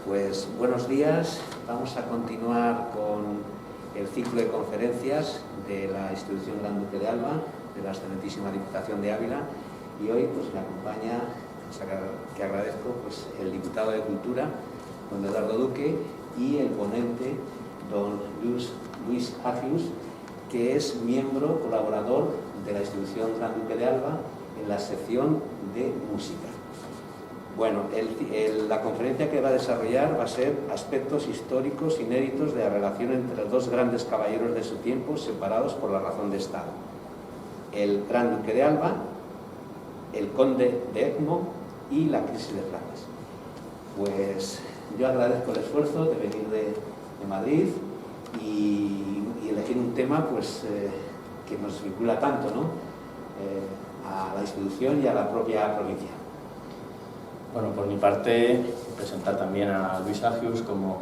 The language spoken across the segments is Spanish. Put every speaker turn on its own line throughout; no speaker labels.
Pues buenos días, vamos a continuar con el ciclo de conferencias de la institución Gran Duque de Alba, de la excelentísima Diputación de Ávila, y hoy pues me acompaña, que agradezco, pues el diputado de Cultura, don Eduardo Duque, y el ponente, don Luis Agius, que es miembro colaborador de la institución Gran Duque de Alba en la sección de música. Bueno, la conferencia que va a desarrollar va a ser aspectos históricos inéditos de la relación entre los dos grandes caballeros de su tiempo separados por la razón de Estado. El Gran Duque de Alba, el Conde de Egmont y la crisis de Flandes. Pues yo agradezco el esfuerzo de venir de Madrid y elegir un tema pues, que nos vincula tanto, ¿no? A la institución y a la propia provincia.
Bueno, por mi parte, presentar también a Luis Agius como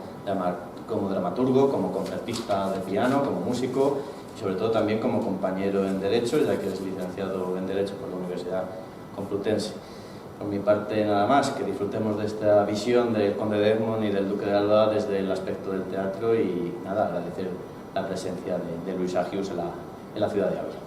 dramaturgo, como concertista de piano, como músico y sobre todo también como compañero en Derecho, ya que es licenciado en Derecho por la Universidad Complutense. Por mi parte, nada más, que disfrutemos de esta visión del Conde de Egmont y del Duque de Alba desde el aspecto del teatro y nada, agradecer la presencia de Luis Agius en la ciudad de Ávila.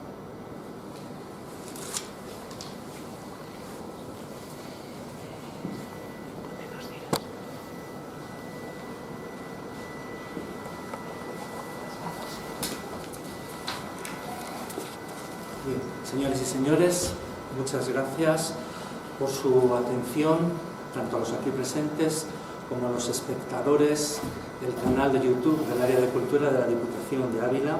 Bien, señores y señores, muchas gracias por su atención, tanto a los aquí presentes como a los espectadores del canal de YouTube del área de cultura de la Diputación de Ávila.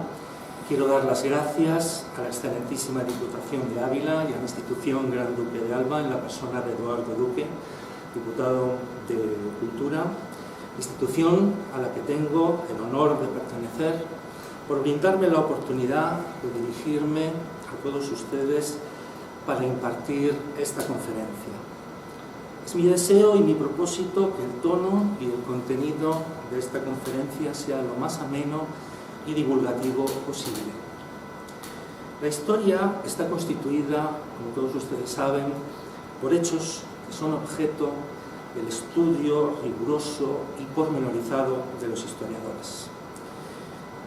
Quiero dar las gracias a la excelentísima Diputación de Ávila y a la institución Gran Duque de Alba en la persona de Eduardo Duque, diputado de Cultura, institución a la que tengo el honor de pertenecer, por brindarme la oportunidad de dirigirme a todos ustedes para impartir esta conferencia. Es mi deseo y mi propósito que el tono y el contenido de esta conferencia sea lo más ameno y divulgativo posible. La historia está constituida, como todos ustedes saben, por hechos que son objeto del estudio riguroso y pormenorizado de los historiadores.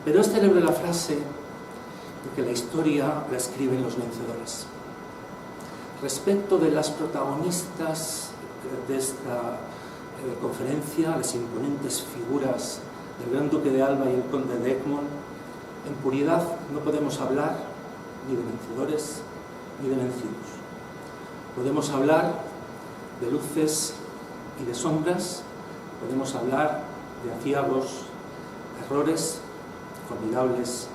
Pero es célebre la frase de que la historia la escriben los vencedores. Respecto de las protagonistas de esta conferencia, las imponentes figuras del Gran Duque de Alba y el Conde de Egmont, en puridad no podemos hablar ni de vencedores ni de vencidos. Podemos hablar de luces y de sombras, podemos hablar de aciagos, errores, formidables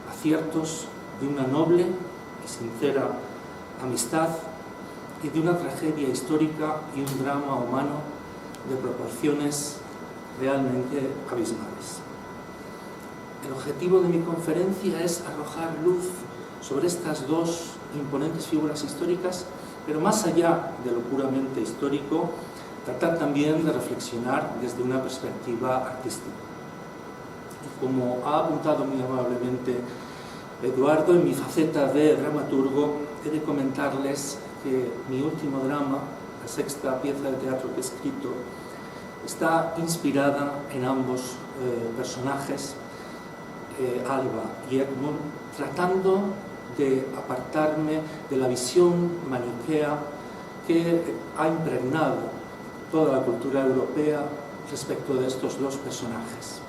aciertos, de una noble y sincera amistad y de una tragedia histórica y un drama humano de proporciones realmente abismales. El objetivo de mi conferencia es arrojar luz sobre estas dos imponentes figuras históricas, pero más allá de lo puramente histórico, tratar también de reflexionar desde una perspectiva artística. Y como ha apuntado muy amablemente Eduardo, en mi faceta de dramaturgo, he de comentarles que mi último drama, la sexta pieza de teatro que he escrito, está inspirada en ambos personajes, Alba y Egmont, tratando de apartarme de la visión maniquea que ha impregnado toda la cultura europea respecto de estos dos personajes.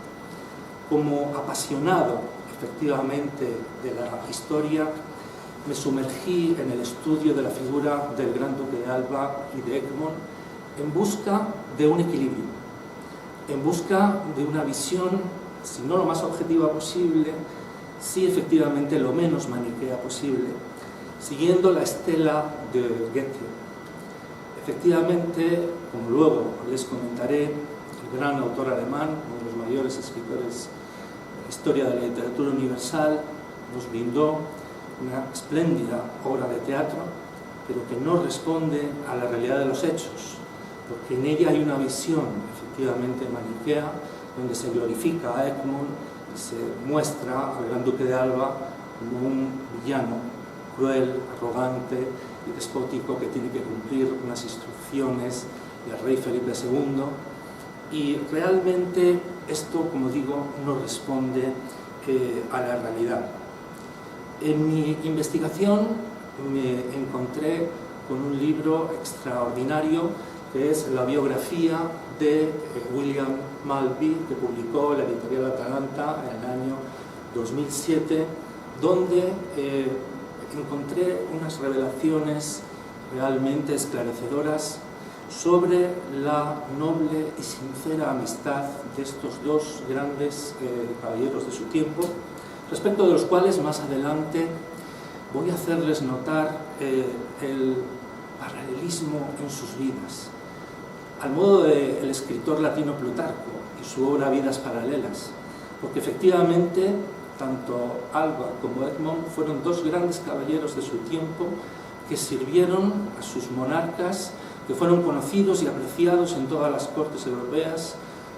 Como apasionado, efectivamente, de la historia, me sumergí en el estudio de la figura del Gran Duque de Alba y de Egmont en busca de un equilibrio, en busca de una visión, si no lo más objetiva posible, sí efectivamente lo menos maniquea posible, siguiendo la estela de Goethe. Efectivamente, como luego les comentaré, el gran autor alemán, uno de los mayores escritores de la historia de la literatura universal, nos brindó una espléndida obra de teatro, pero que no responde a la realidad de los hechos, porque en ella hay una visión efectivamente maniquea, donde se glorifica a Egmont y se muestra al Gran Duque de Alba como un villano cruel, arrogante y despótico que tiene que cumplir unas instrucciones del rey Felipe II, Y realmente esto, como digo, no responde a la realidad. En mi investigación me encontré con un libro extraordinario que es la biografía de William Maltby, que publicó la editorial Atalanta en el año 2007, donde encontré unas revelaciones realmente esclarecedoras sobre la noble y sincera amistad de estos dos grandes caballeros de su tiempo, respecto de los cuales más adelante voy a hacerles notar el paralelismo en sus vidas, al modo del escritor latino Plutarco y su obra Vidas Paralelas, porque efectivamente tanto Alba como Egmont fueron dos grandes caballeros de su tiempo que sirvieron a sus monarcas, que fueron conocidos y apreciados en todas las cortes europeas,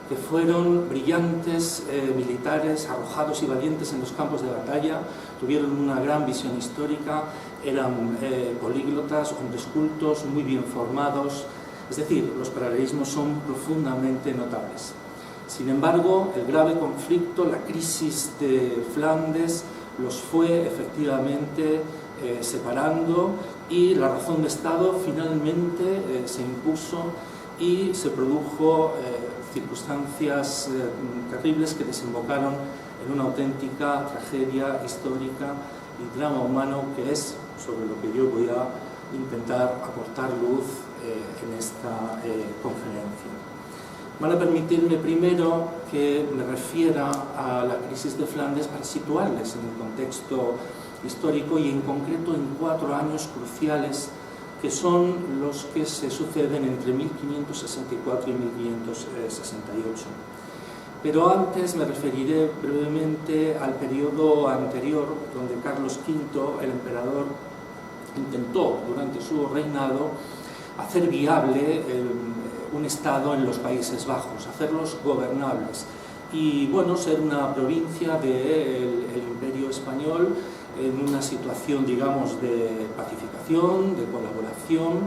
que fueron brillantes militares, arrojados y valientes en los campos de batalla, tuvieron una gran visión histórica, eran políglotas, hombres cultos, muy bien formados. Es decir, los paralelismos son profundamente notables. Sin embargo, el grave conflicto, la crisis de Flandes, los fue efectivamente separando, y la razón de Estado finalmente se impuso y se produjo circunstancias terribles que desembocaron en una auténtica tragedia histórica y drama humano, que es sobre lo que yo voy a intentar aportar luz en esta conferencia. Van a permitirme primero que me refiera a la crisis de Flandes para situarles en el contexto histórico y en concreto en 4 años cruciales que son los que se suceden entre 1564 y 1568. Pero antes me referiré brevemente al periodo anterior, donde Carlos V, el emperador, intentó durante su reinado hacer viable un Estado en los Países Bajos, hacerlos gobernables y, bueno, ser una provincia del Imperio Español en una situación, digamos, de pacificación, de colaboración.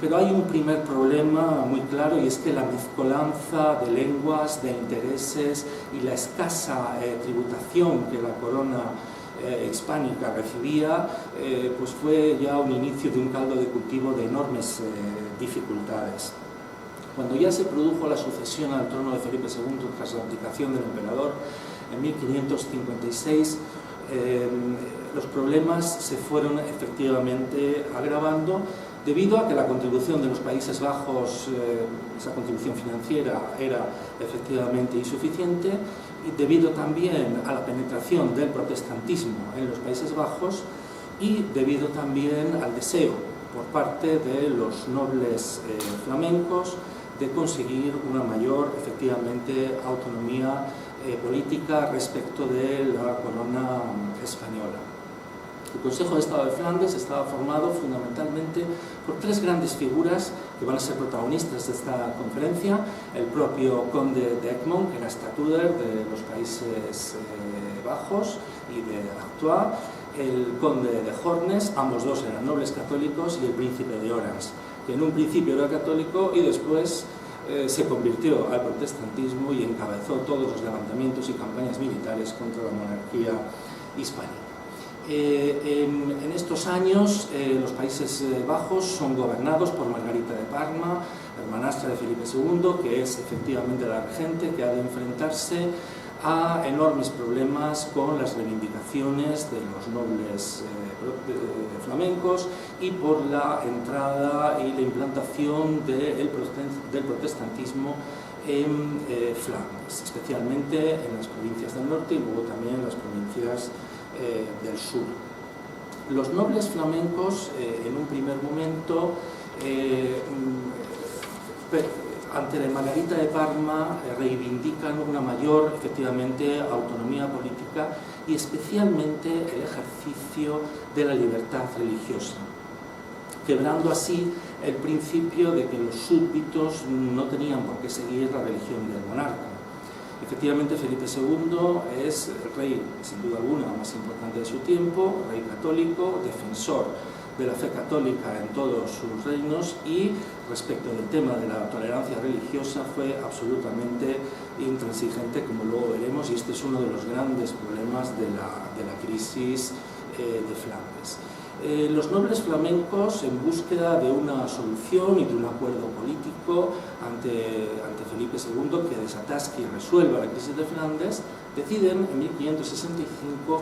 Pero hay un primer problema muy claro, y es que la mezcolanza de lenguas, de intereses y la escasa tributación que la corona hispánica recibía, pues fue ya un inicio de un caldo de cultivo de enormes dificultades. Cuando ya se produjo la sucesión al trono de Felipe II tras la abdicación del emperador en 1556, los problemas se fueron efectivamente agravando, debido a que la contribución de los Países Bajos, esa contribución financiera, era efectivamente insuficiente, y debido también a la penetración del protestantismo en los Países Bajos, y debido también al deseo por parte de los nobles flamencos de conseguir una mayor, efectivamente, autonomía política respecto de la corona española. El Consejo de Estado de Flandes estaba formado fundamentalmente por 3 grandes figuras que van a ser protagonistas de esta conferencia: el propio conde de Egmont, que era estatuder de los Países Bajos y de Artois, el conde de Hornes, ambos dos eran nobles católicos, y el príncipe de Orange, que en un principio era católico y después se convirtió al protestantismo y encabezó todos los levantamientos y campañas militares contra la monarquía hispánica. En estos años los Países Bajos son gobernados por Margarita de Parma, hermanastra de Felipe II, que es efectivamente la regente, que ha de enfrentarse a enormes problemas con las reivindicaciones de los nobles flamencos y por la entrada y la implantación del protestantismo en Flandes, especialmente en las provincias del norte y luego también en las provincias del sur. Los nobles flamencos en un primer momento ante Margarita de Parma reivindican una mayor, efectivamente, autonomía política y especialmente el ejercicio de la libertad religiosa, quebrando así el principio de que los súbditos no tenían por qué seguir la religión del monarca. Efectivamente, Felipe II es el rey, sin duda alguna, más importante de su tiempo, rey católico, defensor de la fe católica en todos sus reinos, y respecto del tema de la tolerancia religiosa fue absolutamente intransigente, como luego veremos, y este es uno de los grandes problemas de la crisis de Flandes. Los nobles flamencos, en búsqueda de una solución y de un acuerdo político ante Felipe II que desatasque y resuelva la crisis de Flandes, deciden en 1565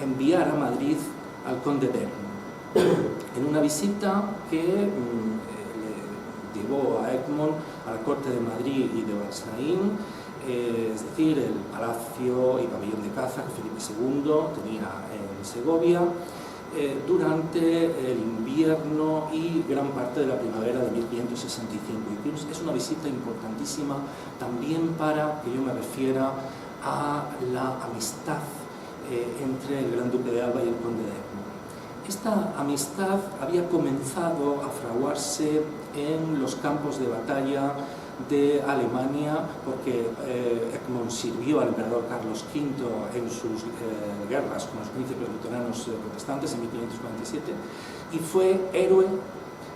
enviar a Madrid al conde d'Egmont en una visita que le llevó a Egmont a la corte de Madrid y de Balsaín, es decir, el palacio y pabellón de caza que Felipe II tenía en Segovia, durante el invierno y gran parte de la primavera de 1565. Y es una visita importantísima también para que yo me refiera a la amistad entre el Gran Duque de Alba y el Conde de Egmont. Esta amistad había comenzado a fraguarse en los campos de batalla de Alemania, porque Egmont sirvió al emperador Carlos V en sus guerras con los príncipes luteranos protestantes en 1547 y fue héroe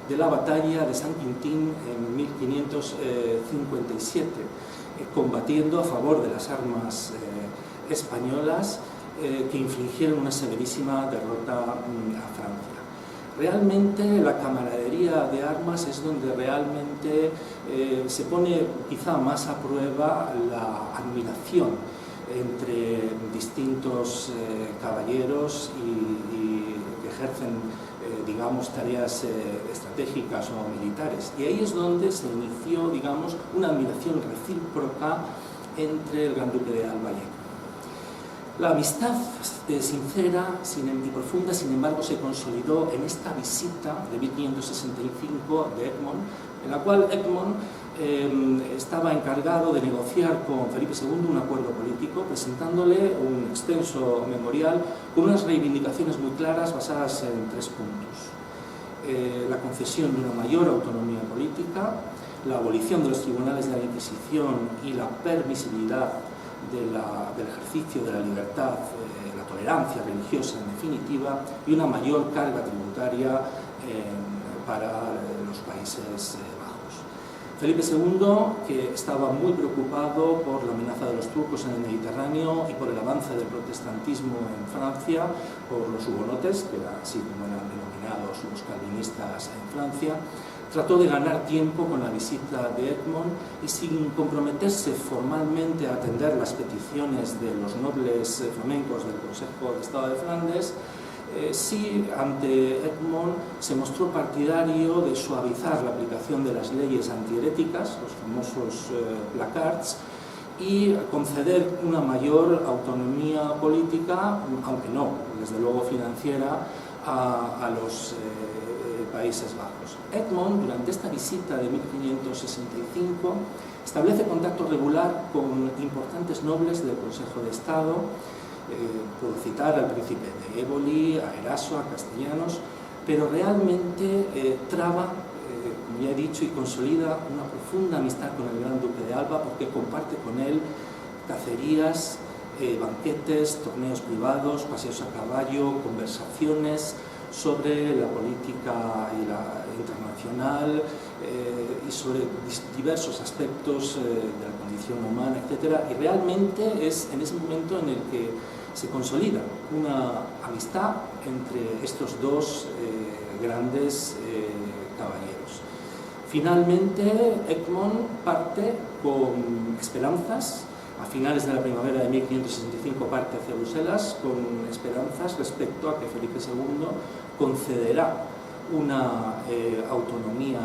de la batalla de San Quintín en 1557, combatiendo a favor de las armas españolas que infligieron una severísima derrota a Francia. Realmente la camaradería de armas es donde realmente se pone quizá más a prueba la admiración entre distintos caballeros y que ejercen, digamos, tareas estratégicas o militares. Y ahí es donde se inició, digamos, una admiración recíproca entre el Gran Duque de Alba y Egmont. La amistad sincera y profunda, sin embargo, se consolidó en esta visita de 1565 de Egmont, en la cual Egmont estaba encargado de negociar con Felipe II un acuerdo político, presentándole un extenso memorial con unas reivindicaciones muy claras basadas en 3 puntos. La concesión de una mayor autonomía política, la abolición de los tribunales de la Inquisición y la permisibilidad del ejercicio de la libertad, la tolerancia religiosa en definitiva, y una mayor carga tributaria para los Países Bajos. Felipe II, que estaba muy preocupado por la amenaza de los turcos en el Mediterráneo y por el avance del protestantismo en Francia, por los hugonotes, que era así como eran denominados los calvinistas en Francia, trató de ganar tiempo con la visita de Egmont y, sin comprometerse formalmente a atender las peticiones de los nobles flamencos del Consejo de Estado de Flandes, sí, ante Egmont se mostró partidario de suavizar la aplicación de las leyes antiheréticas, los famosos placards, y conceder una mayor autonomía política, aunque no, desde luego financiera, a los Países Bajos. Egmont, durante esta visita de 1565, establece contacto regular con importantes nobles del Consejo de Estado. Puedo citar al príncipe de Éboli, a Eraso, a Castellanos, pero realmente traba, como ya he dicho, y consolida una profunda amistad con el Gran Duque de Alba, porque comparte con él cacerías, banquetes, torneos privados, paseos a caballo, conversaciones sobre la política y la internacional y sobre diversos aspectos de la condición humana, etc. Y realmente es en ese momento en el que se consolida una amistad entre estos dos grandes caballeros. Finalmente, Egmont parte con esperanzas. A finales de la primavera de 1565 parte hacia Bruselas con esperanzas respecto a que Felipe II concederá una autonomía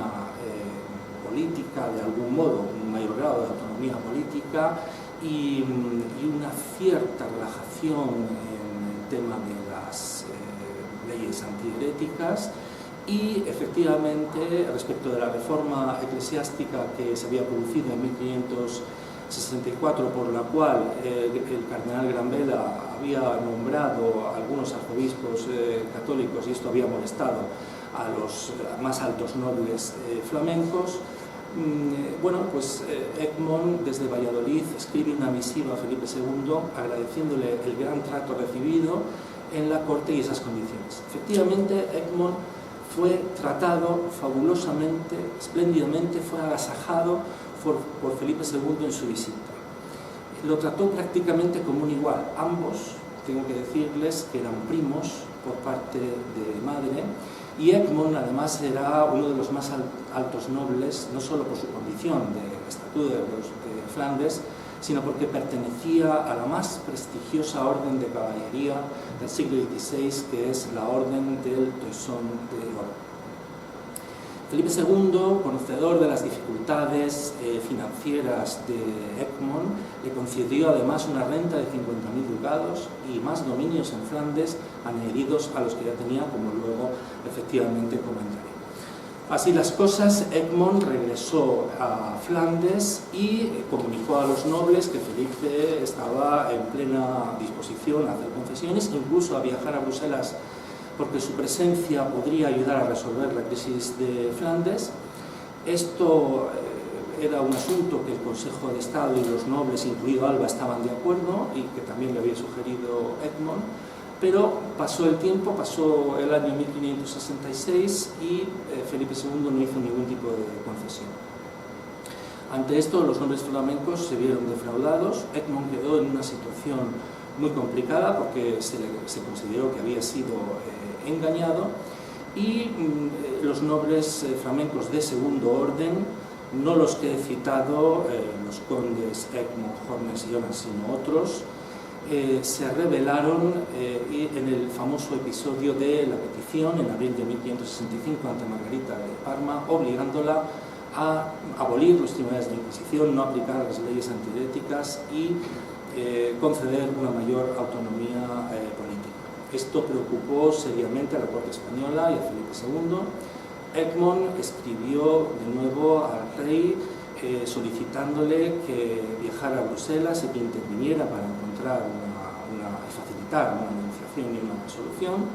política, de algún modo, un mayor grado de autonomía política y una cierta relajación en el tema de las leyes antiheréticas. Y efectivamente, respecto de la reforma eclesiástica que se había producido en 1564, por la cual el cardenal Granvela había nombrado a algunos arzobispos católicos, y esto había molestado a los más altos nobles flamencos, bueno, pues Egmont desde Valladolid escribe una misiva a Felipe II agradeciéndole el gran trato recibido en la corte y esas condiciones. Efectivamente, Egmont fue tratado fabulosamente, espléndidamente, fue agasajado por Felipe II en su visita. Lo trató prácticamente como un igual. Ambos, tengo que decirles, que eran primos por parte de madre, y Egmont además era uno de los más altos nobles, no solo por su condición de estatuto de Flandes, sino porque pertenecía a la más prestigiosa orden de caballería del siglo XVI, que es la Orden del Toisón de Oro. Felipe II, conocedor de las dificultades financieras de Egmont, le concedió además una renta de 50.000 ducados y más dominios en Flandes añadidos a los que ya tenía, como luego efectivamente comentaré. Así las cosas, Egmont regresó a Flandes y comunicó a los nobles que Felipe estaba en plena disposición a hacer concesiones, incluso a viajar a Bruselas, porque su presencia podría ayudar a resolver la crisis de Flandes. Esto era un asunto que el Consejo de Estado y los nobles, incluido Alba, estaban de acuerdo y que también le había sugerido Egmont, pero pasó el tiempo, pasó el año 1566 y Felipe II no hizo ningún tipo de concesión. Ante esto, los nobles flamencos se vieron defraudados. Egmont quedó en una situación muy complicada porque se consideró que había sido engañado, y los nobles flamencos de segundo orden, no los que he citado, los condes Egmont, Hornes y Jonas, sino otros, se rebelaron en el famoso episodio de la petición en abril de 1565 ante Margarita de Parma, obligándola a abolir los tribunales de Inquisición, no aplicar las leyes antihéréticas y conceder una mayor autonomía política. Esto preocupó seriamente a la corte española y a Felipe II. Egmont escribió de nuevo al rey solicitándole que viajara a Bruselas y que interviniera para encontrar facilitar una negociación y una solución.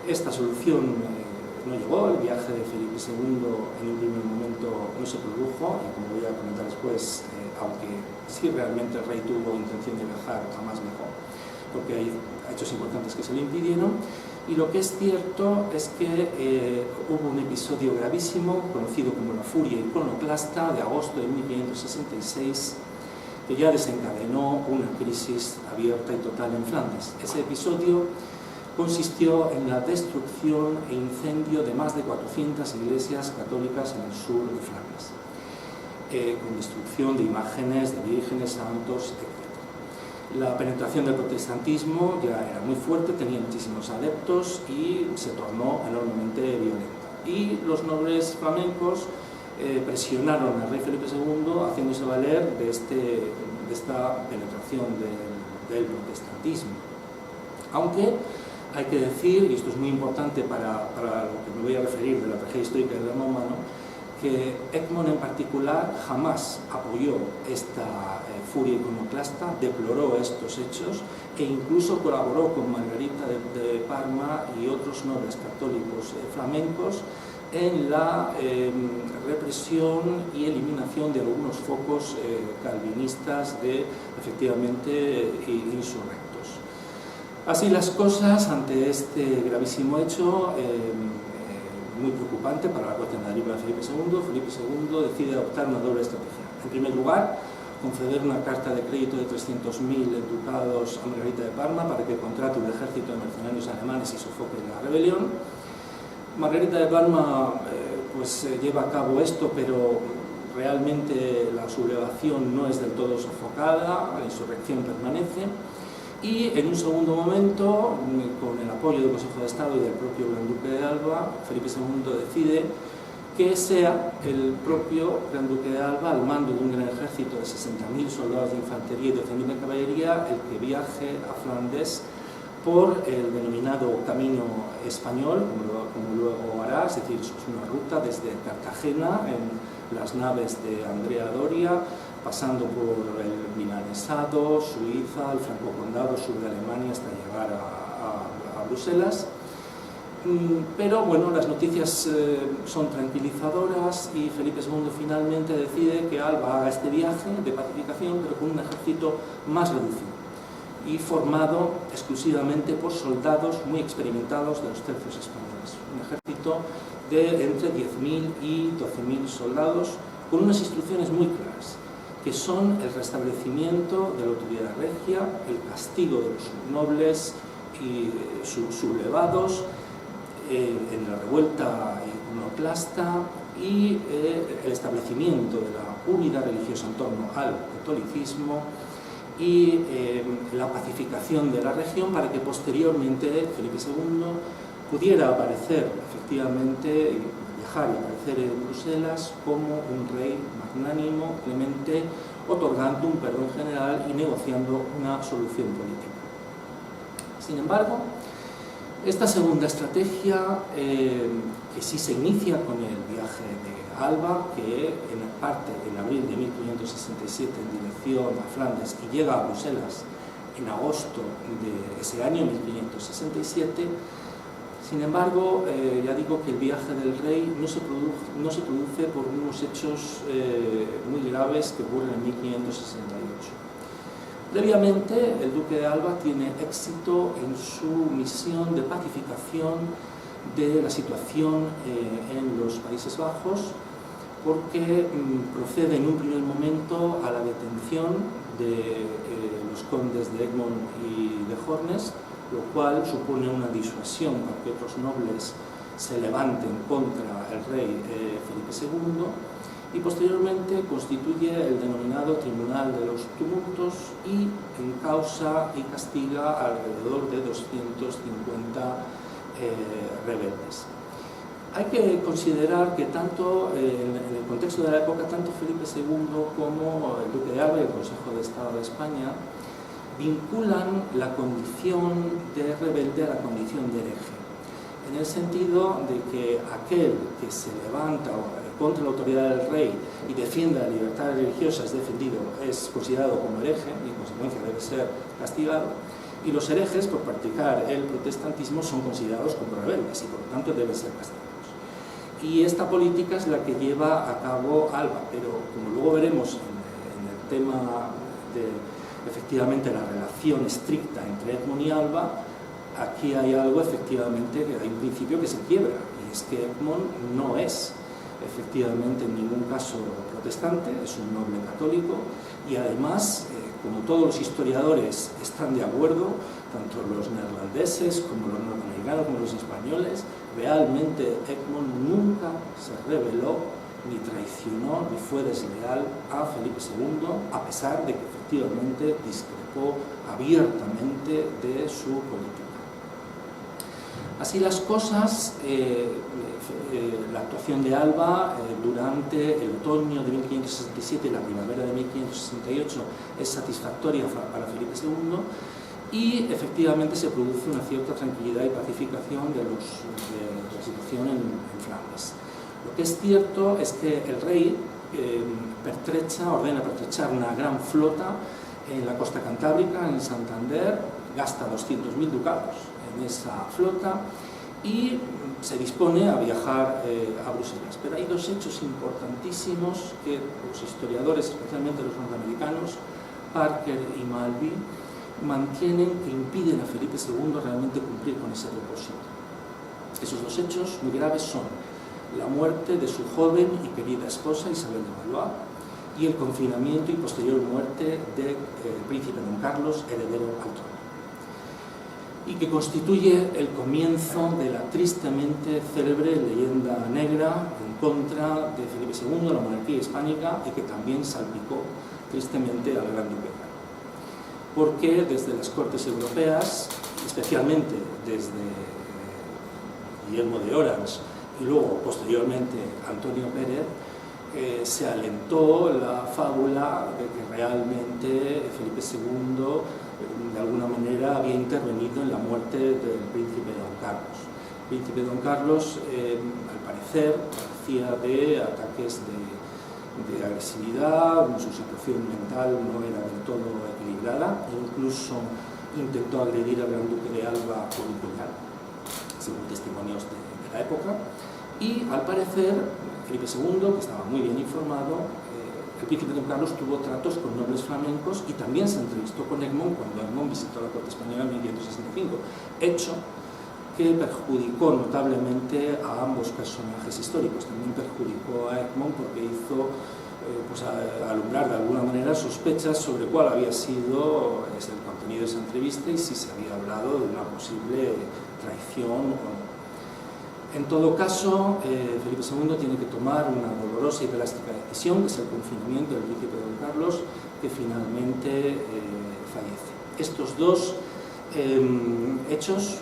Esta solución no llegó, el viaje de Felipe II en un primer momento no se produjo, y como voy a comentar después, aunque sí realmente el rey tuvo intención de viajar, jamás viajó, porque hay hechos importantes que se le impidieron. Y lo que es cierto es que hubo un episodio gravísimo, conocido como la furia iconoclasta, de agosto de 1566, que ya desencadenó una crisis abierta y total en Flandes. Ese episodio consistió en la destrucción e incendio de más de 400 iglesias católicas en el sur de Flandes, con destrucción de imágenes de vírgenes, santos, etc. La penetración del protestantismo ya era muy fuerte, tenía muchísimos adeptos y se tornó enormemente violenta. Y los nobles flamencos presionaron al rey Felipe II haciéndose valer de esta penetración del protestantismo. Aunque hay que decir, y esto es muy importante para lo que me voy a referir de la tragedia histórica del drama humano, que Egmont en particular jamás apoyó esta furia iconoclasta, deploró estos hechos e incluso colaboró con Margarita de Parma y otros nobles católicos flamencos en la represión y eliminación de algunos focos calvinistas de efectivamente insurrectos. Así las cosas, ante este gravísimo hecho, muy preocupante para la corte de Felipe II decide adoptar una doble estrategia. En primer lugar, conceder una carta de crédito de 300.000 ducados a Margarita de Parma para que contrate un ejército de mercenarios alemanes y sofoque la rebelión. Margarita de Parma lleva a cabo esto, pero realmente la sublevación no es del todo sofocada, la insurrección permanece. Y en un segundo momento, con el apoyo del Consejo de Estado y del propio Gran Duque de Alba, Felipe II decide que sea el propio Gran Duque de Alba, al mando de un gran ejército de 60.000 soldados de infantería y 12.000 de caballería, el que viaje a Flandes por el denominado Camino Español, como luego hará, es decir, es una ruta desde Cartagena en las naves de Andrea Doria, pasando por el Milanesado, Suiza, el Franco Condado, sur de Alemania, hasta llegar a Bruselas. Pero bueno, las noticias son tranquilizadoras y Felipe II finalmente decide que Alba haga este viaje de pacificación, pero con un ejército más reducido. y formado exclusivamente por soldados muy experimentados de los tercios españoles. Un ejército de entre 10.000 y 12.000 soldados con unas instrucciones muy claras, que son el restablecimiento de la autoridad regia, el castigo de los nobles y sublevados en la revuelta iconoclasta y el establecimiento de la unidad religiosa en torno al catolicismo y la pacificación de la región para que posteriormente Felipe II pudiera aparecer efectivamente, viajar y aparecer en Bruselas como un rey magnánimo, clemente, otorgando un perdón general y negociando una solución política. Sin embargo, esta segunda estrategia, que sí se inicia con el viaje de Alba, que en abril de 1567 en dirección a Flandes y llega a Bruselas en agosto de ese año, 1567, sin embargo, ya digo que el viaje del rey no se produce por unos hechos muy graves que ocurren en 1568. Previamente, el duque de Alba tiene éxito en su misión de pacificación de la situación en los Países Bajos, porque procede en un primer momento a la detención de los condes de Egmont y de Hornes, lo cual supone una disuasión para que otros nobles se levanten contra el rey Felipe II, y posteriormente constituye el denominado Tribunal de los Tumultos y encausa y castiga alrededor de 250 rebeldes. Hay que considerar que tanto en el contexto de la época, tanto Felipe II como el duque de Alba y el Consejo de Estado de España vinculan la condición de rebelde a la condición de hereje, en el sentido de que aquel que se levanta contra la autoridad del rey y defiende la libertad religiosa es considerado como hereje y en consecuencia debe ser castigado, y los herejes por practicar el protestantismo son considerados como rebeldes y por lo tanto deben ser castigados. Y esta política es la que lleva a cabo Alba, pero como luego veremos en el tema de efectivamente la relación estricta entre Egmont y Alba, aquí hay algo efectivamente, que hay un principio que se quiebra, y es que Egmont no es efectivamente en ningún caso protestante, es un noble católico, y además, como todos los historiadores están de acuerdo, tanto los neerlandeses como los norteamericanos como los españoles, realmente Egmont nunca se rebeló, ni traicionó, ni fue desleal a Felipe II, a pesar de que efectivamente discrepó abiertamente de su política. Así las cosas, la actuación de Alba durante el otoño de 1567 y la primavera de 1568 es satisfactoria para Felipe II, y efectivamente se produce una cierta tranquilidad y pacificación de la situación en Flandes. Lo que es cierto es que el rey ordena pertrechar una gran flota en la costa cantábrica, en Santander, gasta 200.000 ducados en esa flota y se dispone a viajar a Bruselas. Pero hay dos hechos importantísimos que los historiadores, especialmente los norteamericanos, Parker y Malby, mantienen que impiden a Felipe II realmente cumplir con ese propósito. Esos dos hechos muy graves son la muerte de su joven y querida esposa Isabel de Valois y el confinamiento y posterior muerte del príncipe don Carlos, heredero al trono, y que constituye el comienzo de la tristemente célebre leyenda negra en contra de Felipe II, la monarquía hispánica, y que también salpicó tristemente al gran duque, porque desde las cortes europeas, especialmente desde Guillermo de Orange y luego posteriormente Antonio Pérez, se alentó la fábula de que realmente Felipe II de alguna manera había intervenido en la muerte del príncipe don Carlos. El príncipe don Carlos, al parecer, padecía de ataques de agresividad, su situación mental no era del todo equilibrada, e incluso intentó agredir al gran duque de Alba con un puñal, según testimonios de la época, y al parecer Felipe II, que estaba muy bien informado, el príncipe don Carlos tuvo tratos con nobles flamencos y también se entrevistó con Egmont cuando Egmont visitó la corte española en 1565, hecho que perjudicó notablemente a ambos personajes históricos. También perjudicó a Egmont porque hizo pues alumbrar de alguna manera sospechas sobre cuál había sido el contenido de esa entrevista y si se había hablado de una posible traición o no. En todo caso, Felipe II tiene que tomar una dolorosa y drástica decisión, que es el confinamiento del príncipe don Carlos, que finalmente fallece. Estos dos hechos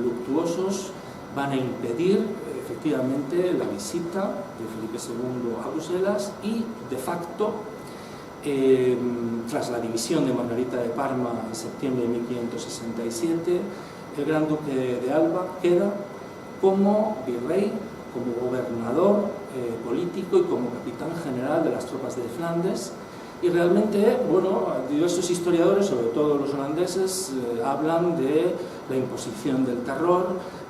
luctuosos van a impedir efectivamente la visita de Felipe II a Bruselas y, de facto, tras la división de Margarita de Parma en septiembre de 1567, el Gran Duque de Alba queda como virrey, como gobernador político y como capitán general de las tropas de Flandes. Y realmente, bueno, diversos historiadores, sobre todo los holandeses, hablan de la imposición del terror,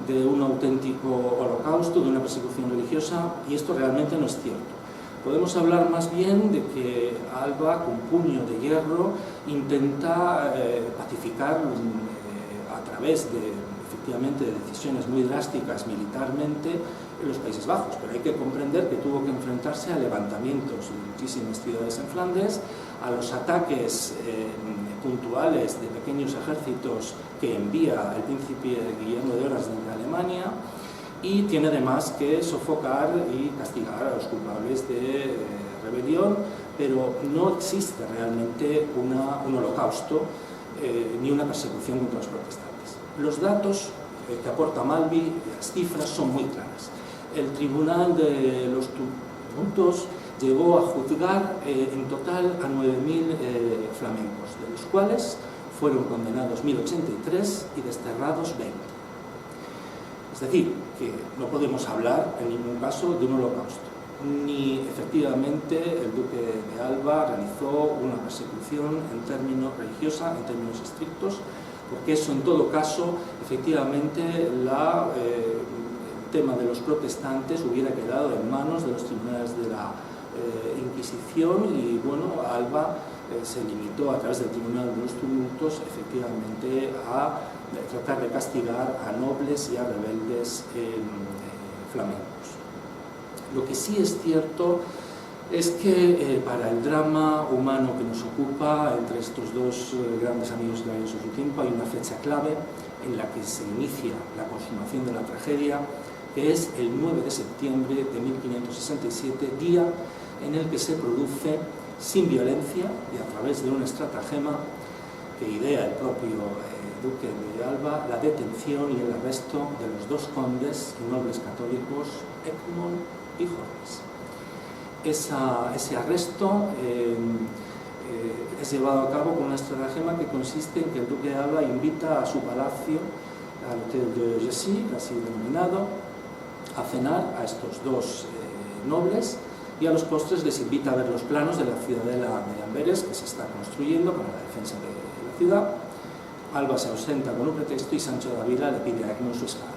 de un auténtico holocausto, de una persecución religiosa, y esto realmente no es cierto. Podemos hablar más bien de que Alba, con puño de hierro, intenta pacificar a través de, efectivamente, de decisiones muy drásticas militarmente en los Países Bajos, pero hay que comprender que tuvo que enfrentarse a levantamientos en muchísimas ciudades en Flandes, a los ataques puntuales de pequeños ejércitos que envía el príncipe Guillermo de Orange desde Alemania, y tiene además que sofocar y castigar a los culpables de rebelión, pero no existe realmente un holocausto ni una persecución contra los protestantes. Los datos que aporta Malvi, las cifras son muy claras. El Tribunal de los Tumultos llegó a juzgar en total a 9.000 flamencos, de los cuales fueron condenados 1.083 y desterrados 20. Es decir, que no podemos hablar en ningún caso de un holocausto, ni efectivamente el duque de Alba realizó una persecución en términos religiosa, en términos estrictos, porque eso en todo caso, efectivamente, el tema de los protestantes hubiera quedado en manos de los tribunales de la Inquisición y, bueno, Alba se limitó a través del Tribunal de los Tumultos, efectivamente, a tratar de castigar a nobles y a rebeldes flamencos. Lo que sí es cierto es que para el drama humano que nos ocupa, entre estos dos grandes amigos de su tiempo, hay una fecha clave en la que se inicia la consumación de la tragedia, que es el 9 de septiembre de 1567, día en el que se produce, sin violencia y a través de un estratagema que idea el propio duque de Alba, la detención y el arresto de los dos condes y nobles católicos, Egmont y Hornes. Ese arresto es llevado a cabo con una estratagema que consiste en que el duque de Alba invita a su palacio, al Hotel de Jessy, así denominado, a cenar a estos dos nobles, y a los postres les invita a ver los planos de la ciudadela de Amberes que se está construyendo para la defensa de la ciudad. Alba se ausenta con un pretexto y Sancho de Ávila le pide a Egmont su espada.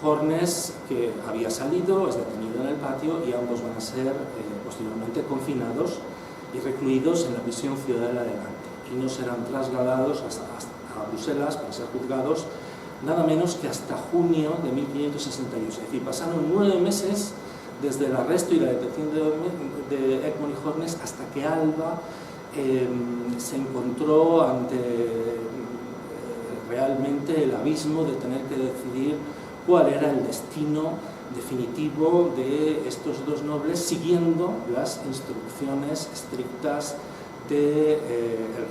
Hornes, que había salido, es detenido en el patio y ambos van a ser posteriormente confinados y recluidos en la prisión ciudadela de Gante y no serán trasladados a Bruselas para ser juzgados nada menos que hasta junio de 1568. Es decir, pasaron 9 meses desde el arresto y la detención de Egmont y Hornes hasta que Alba se encontró ante realmente el abismo de tener que decidir cuál era el destino definitivo de estos dos nobles, siguiendo las instrucciones estrictas del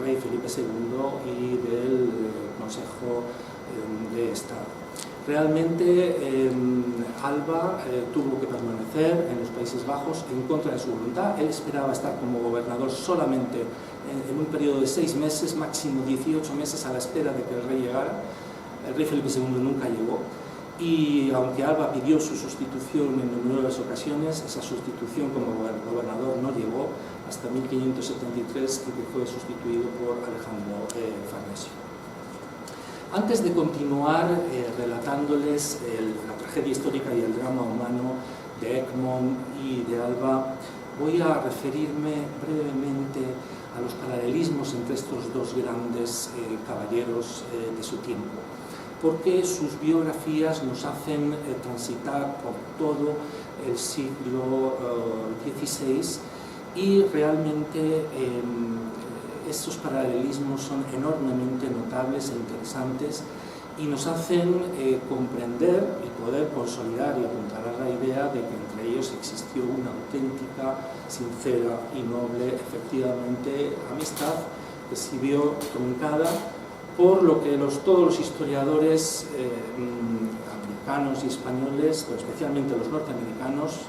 rey Felipe II y del Consejo de Estado. Realmente Alba tuvo que permanecer en los Países Bajos en contra de su voluntad. Él esperaba estar como gobernador solamente en un periodo de 6 meses, máximo 18 meses, a la espera de que el rey llegara. El rey Felipe II nunca llegó y aunque Alba pidió su sustitución en numerosas ocasiones, esa sustitución como gobernador no llegó hasta 1573, en que fue sustituido por Alejandro Farnesio. Antes de continuar relatándoles la tragedia histórica y el drama humano de Egmont y de Alba, voy a referirme brevemente a los paralelismos entre estos dos grandes caballeros de su tiempo, porque sus biografías nos hacen transitar por todo el siglo XVI y realmente estos paralelismos son enormemente notables e interesantes y nos hacen comprender y poder consolidar y apuntalar la idea de que entre ellos existió una auténtica, sincera y noble, efectivamente, amistad que se vio truncada por lo que todos los historiadores americanos y españoles, pero especialmente los norteamericanos,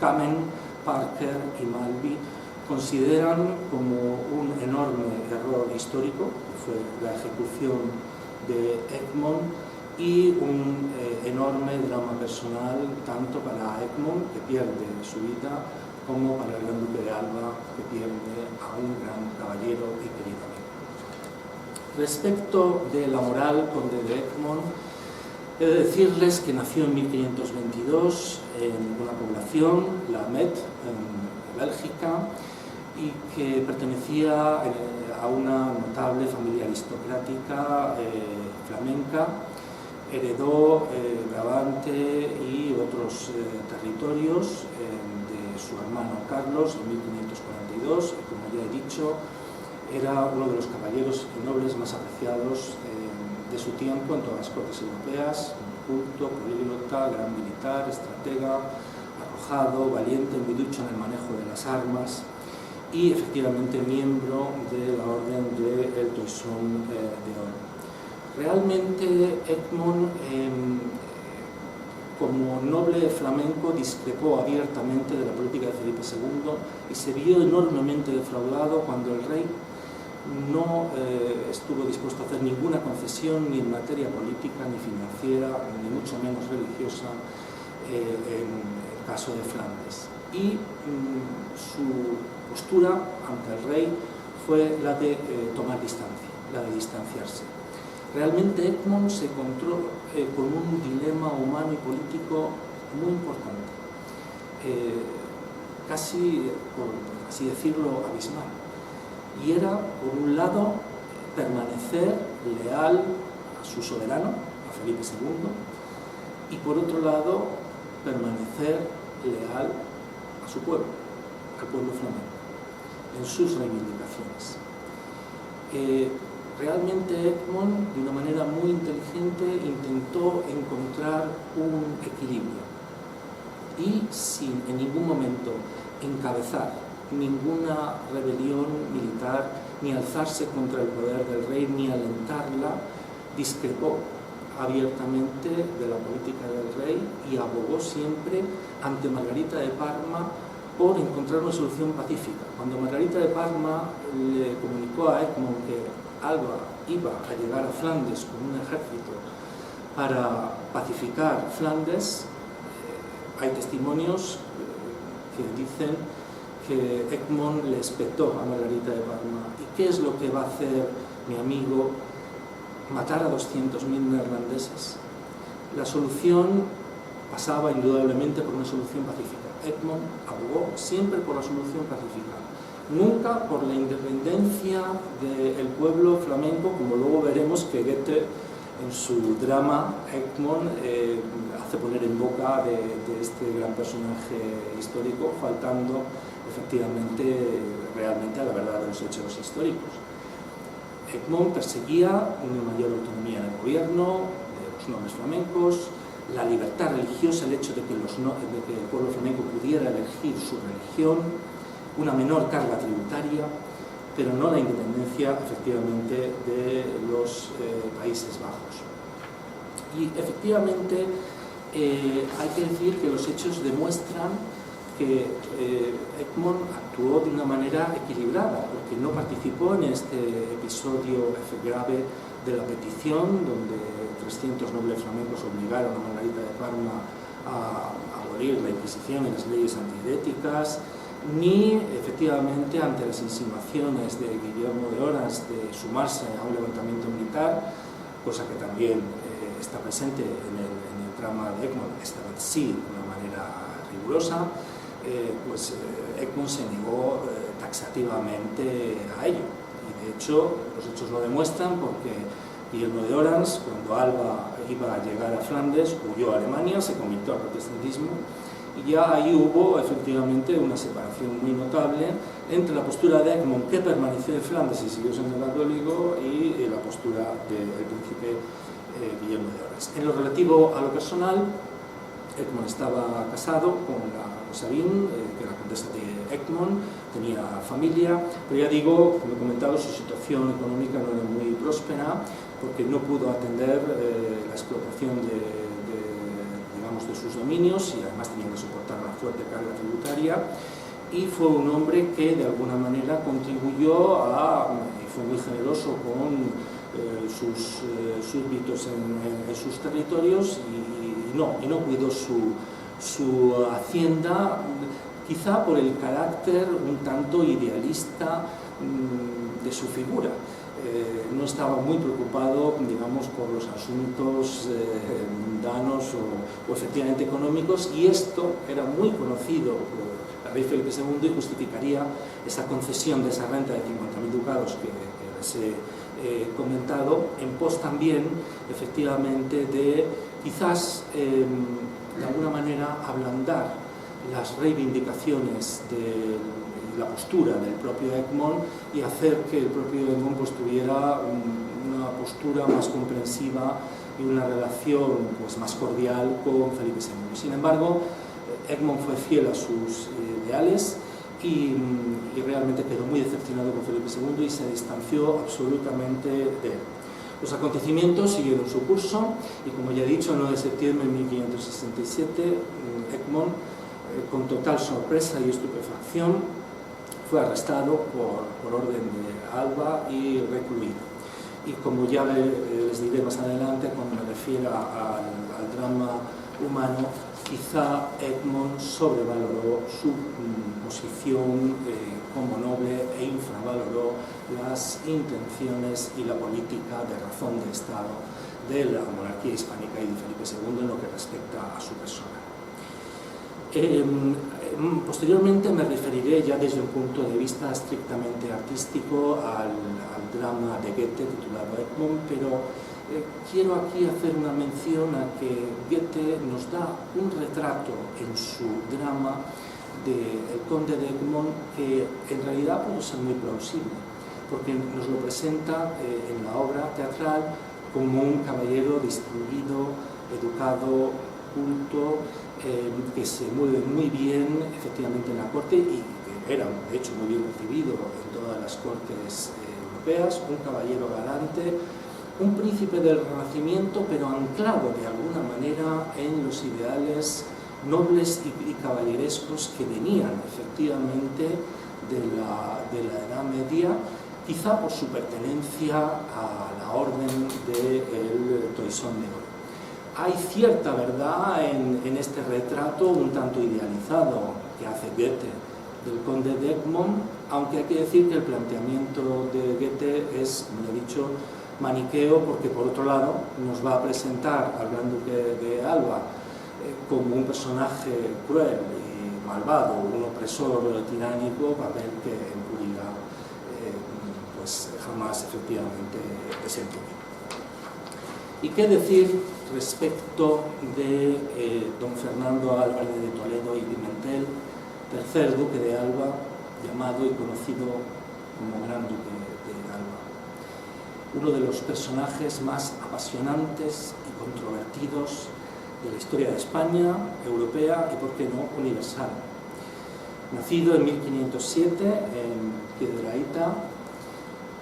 Kamen, Parker y Malby, consideran como un enorme error histórico, que fue la ejecución de Egmont, y un enorme drama personal tanto para Egmont, que pierde su vida, como para el Gran Duque de Alba, que pierde a un gran caballero y querido amigo. Respecto de la moral conde de Egmont, he de decirles que nació en 1522 en una población, la Met, en Bélgica, y que pertenecía a una notable familia aristocrática flamenca. Heredó Brabante y otros territorios de su hermano Carlos en 1542, y como ya he dicho, era uno de los caballeros y nobles más apreciados de su tiempo en todas las cortes europeas, culto, políglota, gran militar, estratega, arrojado, valiente, muy ducho en el manejo de las armas y efectivamente miembro de la Orden del Toisón de Oro. Realmente Egmont, como noble flamenco, discrepó abiertamente de la política de Felipe II y se vio enormemente defraudado cuando el rey no estuvo dispuesto a hacer ninguna concesión ni en materia política, ni financiera, ni mucho menos religiosa en el caso de Flandes. Y su postura ante el rey fue la de tomar distancia, la de distanciarse. Realmente Egmont se encontró con un dilema humano y político muy importante, casi, por así decirlo, abismal. Y era, por un lado, permanecer leal a su soberano, a Felipe II, y por otro lado, permanecer leal a su pueblo, al pueblo flamenco, en sus reivindicaciones. Realmente Egmont, de una manera muy inteligente, intentó encontrar un equilibrio y sin en ningún momento encabezar ninguna rebelión militar, ni alzarse contra el poder del rey, ni alentarla, discrepó abiertamente de la política del rey y abogó siempre ante Margarita de Parma por encontrar una solución pacífica. Cuando Margarita de Parma le comunicó a Egmont que Alba iba a llegar a Flandes con un ejército para pacificar Flandes, hay testimonios que dicen que Egmont le espetó a Margarita de Parma. ¿Y qué es lo que va a hacer mi amigo? ¿Matar a 200.000 neerlandeses? La solución pasaba indudablemente por una solución pacífica. Egmont abogó siempre por la solución pacífica, nunca por la independencia del pueblo flamenco, como luego veremos que Goethe en su drama Egmont hace poner en boca de este gran personaje histórico, faltando efectivamente realmente a la verdad de los hechos históricos. Egmont perseguía una mayor autonomía en el gobierno de los nobles flamencos, la libertad religiosa, el hecho de que el pueblo flamenco pudiera elegir su religión, una menor carga tributaria, pero no la independencia efectivamente de los Países Bajos. Y efectivamente hay que decir que los hechos demuestran que Egmont actuó de una manera equilibrada, porque no participó en este episodio grave de la petición, donde 300 nobles flamencos obligaron a Margarita de Parma a abolir la Inquisición y las leyes antiheréticas, ni efectivamente ante las insinuaciones de Guillermo de Orange de sumarse a un levantamiento militar, cosa que también está presente en el drama de Egmont, esta vez sí de una manera rigurosa, Egmont se negó taxativamente a ello. Y de hecho, los hechos lo demuestran porque Guillermo de Orange, cuando Alba iba a llegar a Flandes, huyó a Alemania, se convirtió al protestantismo, y ya ahí hubo efectivamente una separación muy notable entre la postura de Egmont, que permaneció en Flandes y siguió siendo católico, y la postura del príncipe Guillermo de Orange. En lo relativo a lo personal, Egmont estaba casado con Sabine, que era condesa de Egmont, tenía familia, pero ya digo, como he comentado, su situación económica no era muy próspera porque no pudo atender la explotación de sus dominios, y además tenía que soportar una fuerte carga tributaria, y fue un hombre que de alguna manera contribuyó y fue muy generoso con sus súbditos en sus territorios, y no cuidó su hacienda, quizá por el carácter un tanto idealista de su figura. No estaba muy preocupado, digamos, por los asuntos mundanos o efectivamente económicos, y esto era muy conocido por el rey Felipe II y justificaría esa concesión de esa renta de 50.000 ducados que les he comentado, en pos también, efectivamente, de quizás, de alguna manera, ablandar las reivindicaciones de la postura del propio Egmont y hacer que el propio Egmont pues tuviera una postura más comprensiva y una relación pues más cordial con Felipe II. Sin embargo, Egmont fue fiel a sus ideales y realmente quedó muy decepcionado con Felipe II y se distanció absolutamente de él. Los acontecimientos siguieron su curso y, como ya he dicho, el 9 de septiembre de 1567, Egmont, con total sorpresa y estupefacción, fue arrestado por orden de Alba y recluido. Y como ya les diré más adelante, cuando me refiero al drama humano, quizá Egmont sobrevaloró su posición como noble e infravaloró las intenciones y la política de razón de Estado de la monarquía hispánica y de Felipe II en lo que respecta a su persona. Posteriormente me referiré ya desde un punto de vista estrictamente artístico al drama de Goethe titulado Egmont, pero quiero aquí hacer una mención a que Goethe nos da un retrato en su drama del conde de Egmont que en realidad puede ser muy plausible, porque nos lo presenta en la obra teatral como un caballero distinguido, educado, culto, que se mueve muy bien efectivamente en la corte y que era de hecho muy bien recibido en todas las cortes europeas, un caballero galante, un príncipe del Renacimiento, pero anclado de alguna manera en los ideales nobles y caballerescos que venían efectivamente de la Edad Media, quizá por su pertenencia a la orden del Toisón de Oro. Hay cierta verdad en este retrato un tanto idealizado que hace Goethe del conde de Egmont, aunque hay que decir que el planteamiento de Goethe es, como he dicho, maniqueo, porque por otro lado nos va a presentar al gran duque de Alba como un personaje cruel y malvado, un opresor tiránico, papel que en Púriga pues jamás efectivamente es el tuyo. ¿Y qué decir respecto de don Fernando Álvarez de Toledo y Pimentel, tercer duque de Alba, llamado y conocido como Gran Duque de Alba? Uno de los personajes más apasionantes y controvertidos de la historia de España, europea y, por qué no, universal. Nacido en 1507 en Piedrahíta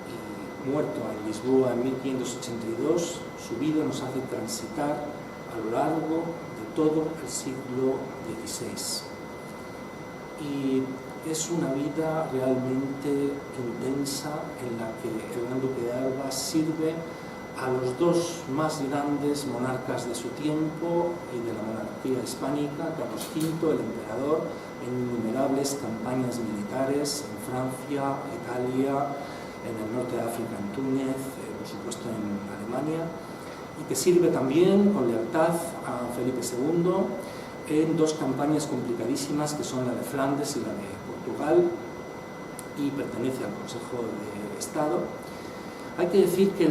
y muerto en Lisboa en 1582, su vida nos hace transitar a lo largo de todo el siglo XVI. Y es una vida realmente intensa en la que el Gran Duque de Alba sirve a los dos más grandes monarcas de su tiempo y de la monarquía hispánica, Carlos V, el emperador, en innumerables campañas militares en Francia, Italia, en el norte de África, en Túnez, por supuesto en Alemania, y que sirve también con lealtad a Felipe II en dos campañas complicadísimas que son la de Flandes y la de Portugal, y pertenece al Consejo de Estado. Hay que decir que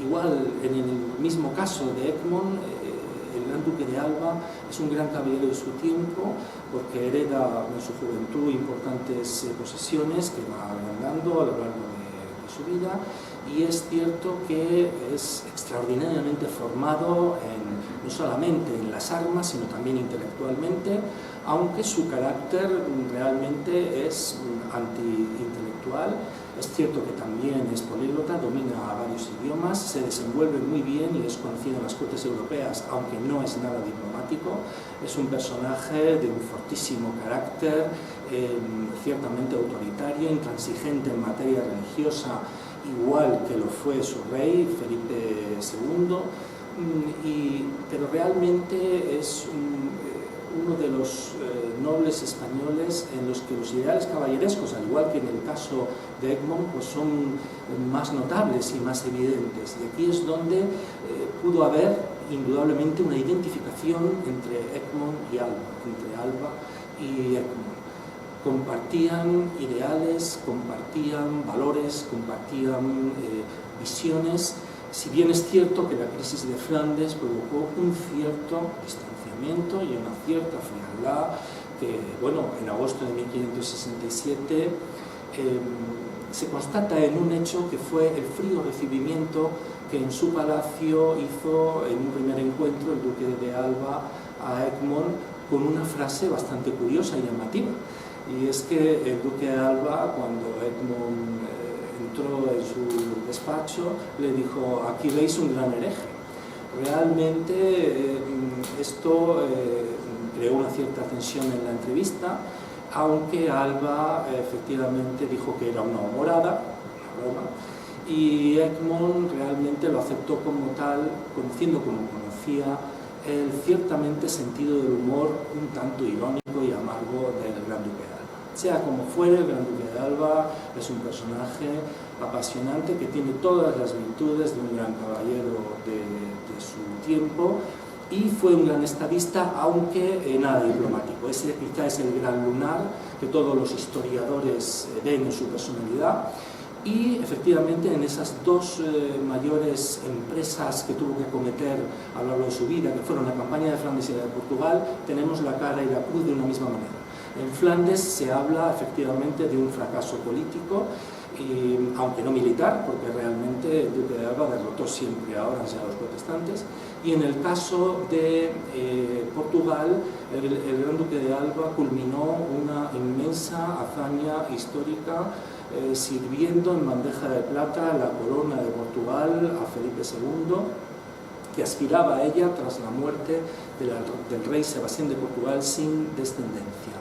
igual en el mismo caso de Egmont, el Gran Duque de Alba es un gran caballero de su tiempo porque hereda en su juventud importantes posesiones que va agrandando a lo largo de su vida, y es cierto que es extraordinariamente formado no solamente en las armas, sino también intelectualmente, aunque su carácter realmente es anti-intelectual. Es cierto que también es políglota, domina varios idiomas, se desenvuelve muy bien y es conocido en las cortes europeas, aunque no es nada diplomático. Es un personaje de un fortísimo carácter, ciertamente autoritario, intransigente en materia religiosa, igual que lo fue su rey, Felipe II, pero realmente es uno de los nobles españoles en los que los ideales caballerescos, al igual que en el caso de Egmont, pues son más notables y más evidentes. Y aquí es donde pudo haber indudablemente una identificación entre Egmont y Alba, entre Alba y Egmont. Compartían ideales, compartían valores, compartían visiones, si bien es cierto que la crisis de Flandes provocó un cierto distanciamiento y una cierta frialdad que, bueno, en agosto de 1567 se constata en un hecho que fue el frío recibimiento que en su palacio hizo en un primer encuentro el duque de Alba a Egmont, con una frase bastante curiosa y llamativa. Y es que el duque de Alba, cuando Egmont entró en su despacho, le dijo: aquí veis un gran hereje. Realmente esto creó una cierta tensión en la entrevista, aunque Alba efectivamente dijo que era una humorada, una broma, y Egmont realmente lo aceptó como tal, conociendo como conocía el ciertamente sentido del humor un tanto irónico y amargo del Gran Duque de Alba. Sea como fuere, el Gran Duque de Alba es un personaje apasionante que tiene todas las virtudes de un gran caballero de su tiempo, y fue un gran estadista, aunque nada diplomático. Ese quizá es el gran lunar que todos los historiadores ven en su personalidad. Y efectivamente en esas dos mayores empresas que tuvo que acometer a lo largo de su vida, que fueron la campaña de Flandes y la de Portugal, tenemos la cara y la cruz de una misma manera. En Flandes se habla efectivamente de un fracaso político, aunque no militar, porque realmente el duque de Alba derrotó siempre a Orange y a los protestantes. Y en el caso de Portugal, el Gran Duque de Alba culminó una inmensa hazaña histórica, sirviendo en bandeja de plata la corona de Portugal a Felipe II, que aspiraba a ella tras la muerte del rey Sebastián de Portugal sin descendencia.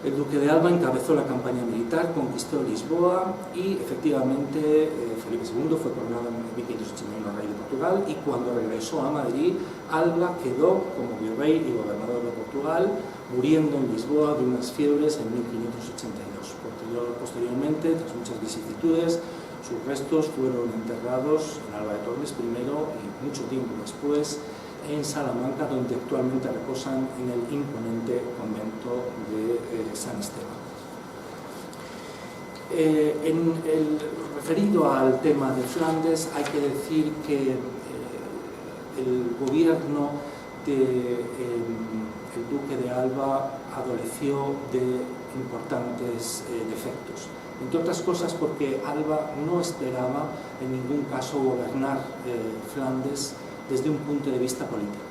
El duque de Alba encabezó la campaña militar, conquistó Lisboa y efectivamente Felipe II fue coronado en 1581 rey de Portugal, y cuando regresó a Madrid, Alba quedó como virrey y gobernador de Portugal, muriendo en Lisboa de unas fiebres en 1582. Posteriormente, tras muchas vicisitudes, sus restos fueron enterrados en Alba de Tormes primero y mucho tiempo después en Salamanca, donde actualmente reposan en el imponente convento de San Esteban. Referido al tema de Flandes, hay que decir que el gobierno del duque de Alba adoleció de importantes defectos. Entre otras cosas porque Alba no esperaba en ningún caso gobernar Flandes desde un punto de vista político.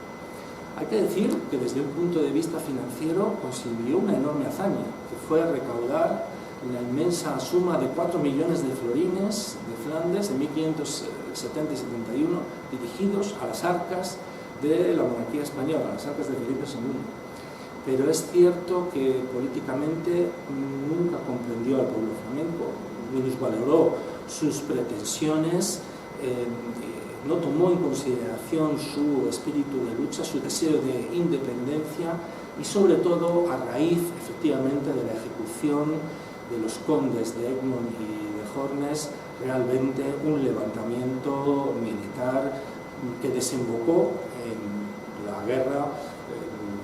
Hay que decir que desde un punto de vista financiero consiguió una enorme hazaña, que fue recaudar la inmensa suma de 4 millones de florines de Flandes en 1570 y 71, dirigidos a las arcas de la monarquía española, a las arcas de Felipe II. Pero es cierto que políticamente nunca comprendió al pueblo flamenco, minusvaloró sus pretensiones, no tomó en consideración su espíritu de lucha, su deseo de independencia, y sobre todo a raíz efectivamente de la ejecución de los condes de Egmont y de Hornes, realmente un levantamiento militar que desembocó en la guerra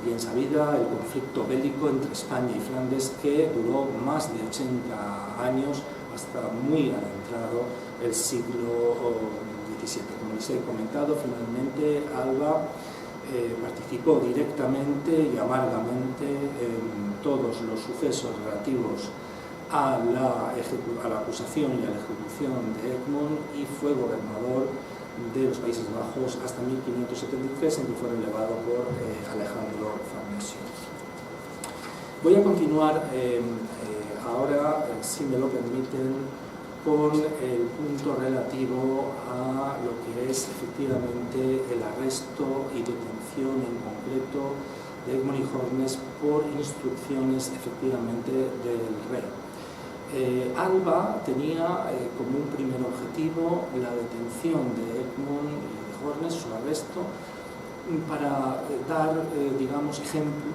bien sabida, el conflicto bélico entre España y Flandes, que duró más de 80 años, hasta muy adentrado el siglo XVII. Como les he comentado, finalmente Alba participó directamente y amargamente en todos los sucesos relativos a la acusación y a la ejecución de Egmont, y fue gobernador de los Países Bajos hasta 1573, en que fue relevado por Alejandro Farnesio. Voy a continuar ahora, si me lo permiten, con el punto relativo a lo que es efectivamente el arresto y detención en concreto de Egmont y Hornes por instrucciones efectivamente del rey. Alba tenía como un primer objetivo la detención de Egmont y de Hornes, su arresto, para dar, digamos, ejemplo,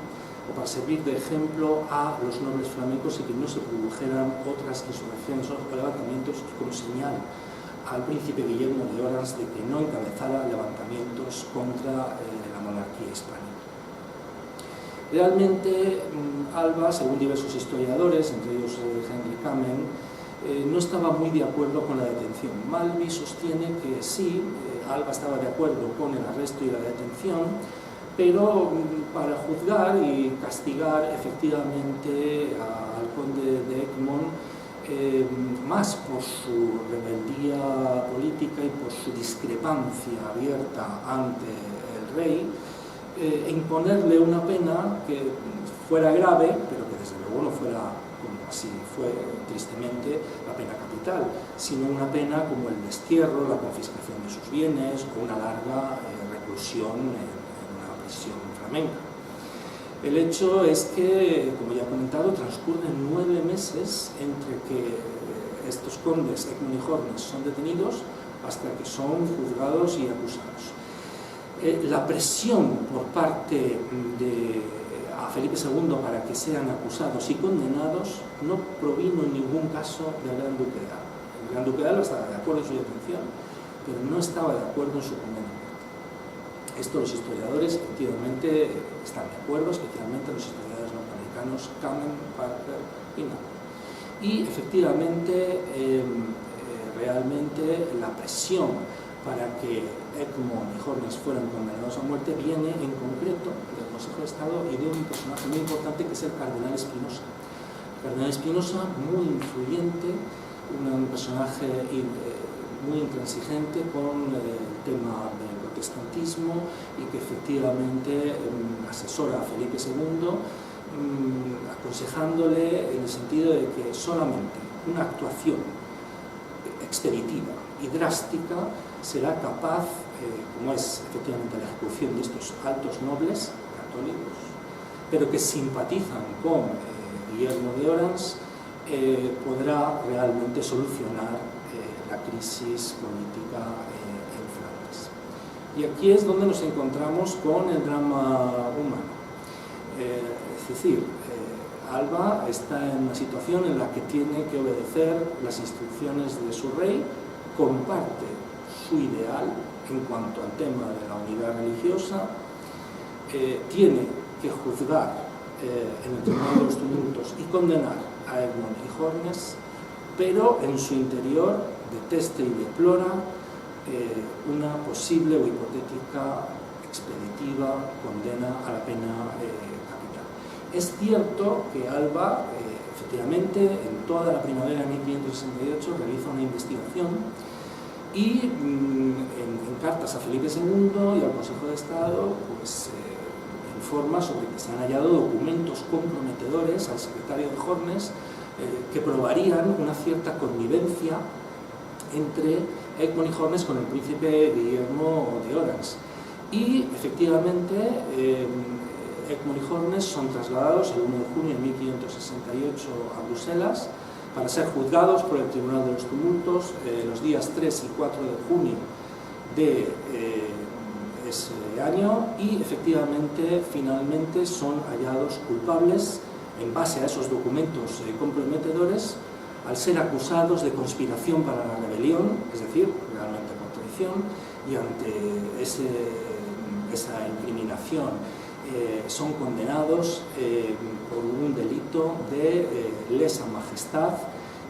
o para servir de ejemplo a los nobles flamencos, y que no se produjeran otras insurrecciones o levantamientos, como señal al príncipe Guillermo de Orans de que no encabezara levantamientos contra la monarquía hispánica. Realmente Alba, según diversos historiadores, entre ellos Henry Kamen, no estaba muy de acuerdo con la detención. Malby sostiene que sí, Alba estaba de acuerdo con el arresto y la detención, pero para juzgar y castigar efectivamente al conde de Egmont, más por su rebeldía política y por su discrepancia abierta ante el rey, e imponerle una pena que fuera grave, pero que desde luego no fuera, como así fue tristemente, la pena capital, sino una pena como el destierro, la confiscación de sus bienes o una larga reclusión en una prisión flamenca. El hecho es que, como ya he comentado, transcurren 9 meses entre que estos condes, Egmont y Hornes, son detenidos hasta que son juzgados y acusados. La presión por parte de Felipe II para que sean acusados y condenados no provino en ningún caso del Gran Duque de Alba. El Gran Duque de Alba estaba de acuerdo en su detención, pero no estaba de acuerdo en su condena. Esto los historiadores efectivamente están de acuerdo, especialmente los historiadores norteamericanos Kamen, Parker y Nava. Y efectivamente, realmente la presión para que Egmont y Hornes fueran condenados a muerte viene en concreto del Consejo de Estado y de un personaje muy importante, que es el cardenal Espinosa. El cardenal Espinosa, muy influyente, un personaje muy intransigente con el tema del protestantismo, y que efectivamente asesora a Felipe II, aconsejándole en el sentido de que solamente una actuación expeditiva y drástica será capaz, como es efectivamente la ejecución de estos altos nobles católicos, pero que simpatizan con Guillermo de Orans, podrá realmente solucionar la crisis política en Flandes. Y aquí es donde nos encontramos con el drama humano. Es decir, Alba está en una situación en la que tiene que obedecer las instrucciones de su rey, comparte su ideal en cuanto al tema de la unidad religiosa, tiene que juzgar en el Tribunal de los Tumultos y condenar a Egmont y Hornes, pero en su interior detesta y deplora una posible o hipotética expeditiva condena a la pena capital. Es cierto que Alba, efectivamente, en toda la primavera de 1568 realiza una investigación y en cartas a Felipe II y al Consejo de Estado pues, informa sobre que se han hallado documentos comprometedores al secretario de Hornes que probarían una cierta connivencia entre Egmont y Hornes con el príncipe Guillermo de Orans. Y efectivamente Egmont y Hornes son trasladados el 1 de junio de 1568 a Bruselas para ser juzgados por el Tribunal de los Tumultos los días 3 y 4 de junio de ese año, y efectivamente finalmente son hallados culpables en base a esos documentos comprometedores, al ser acusados de conspiración para la rebelión, es decir, realmente por traición, y ante esa incriminación son condenados por un delito de lesa majestad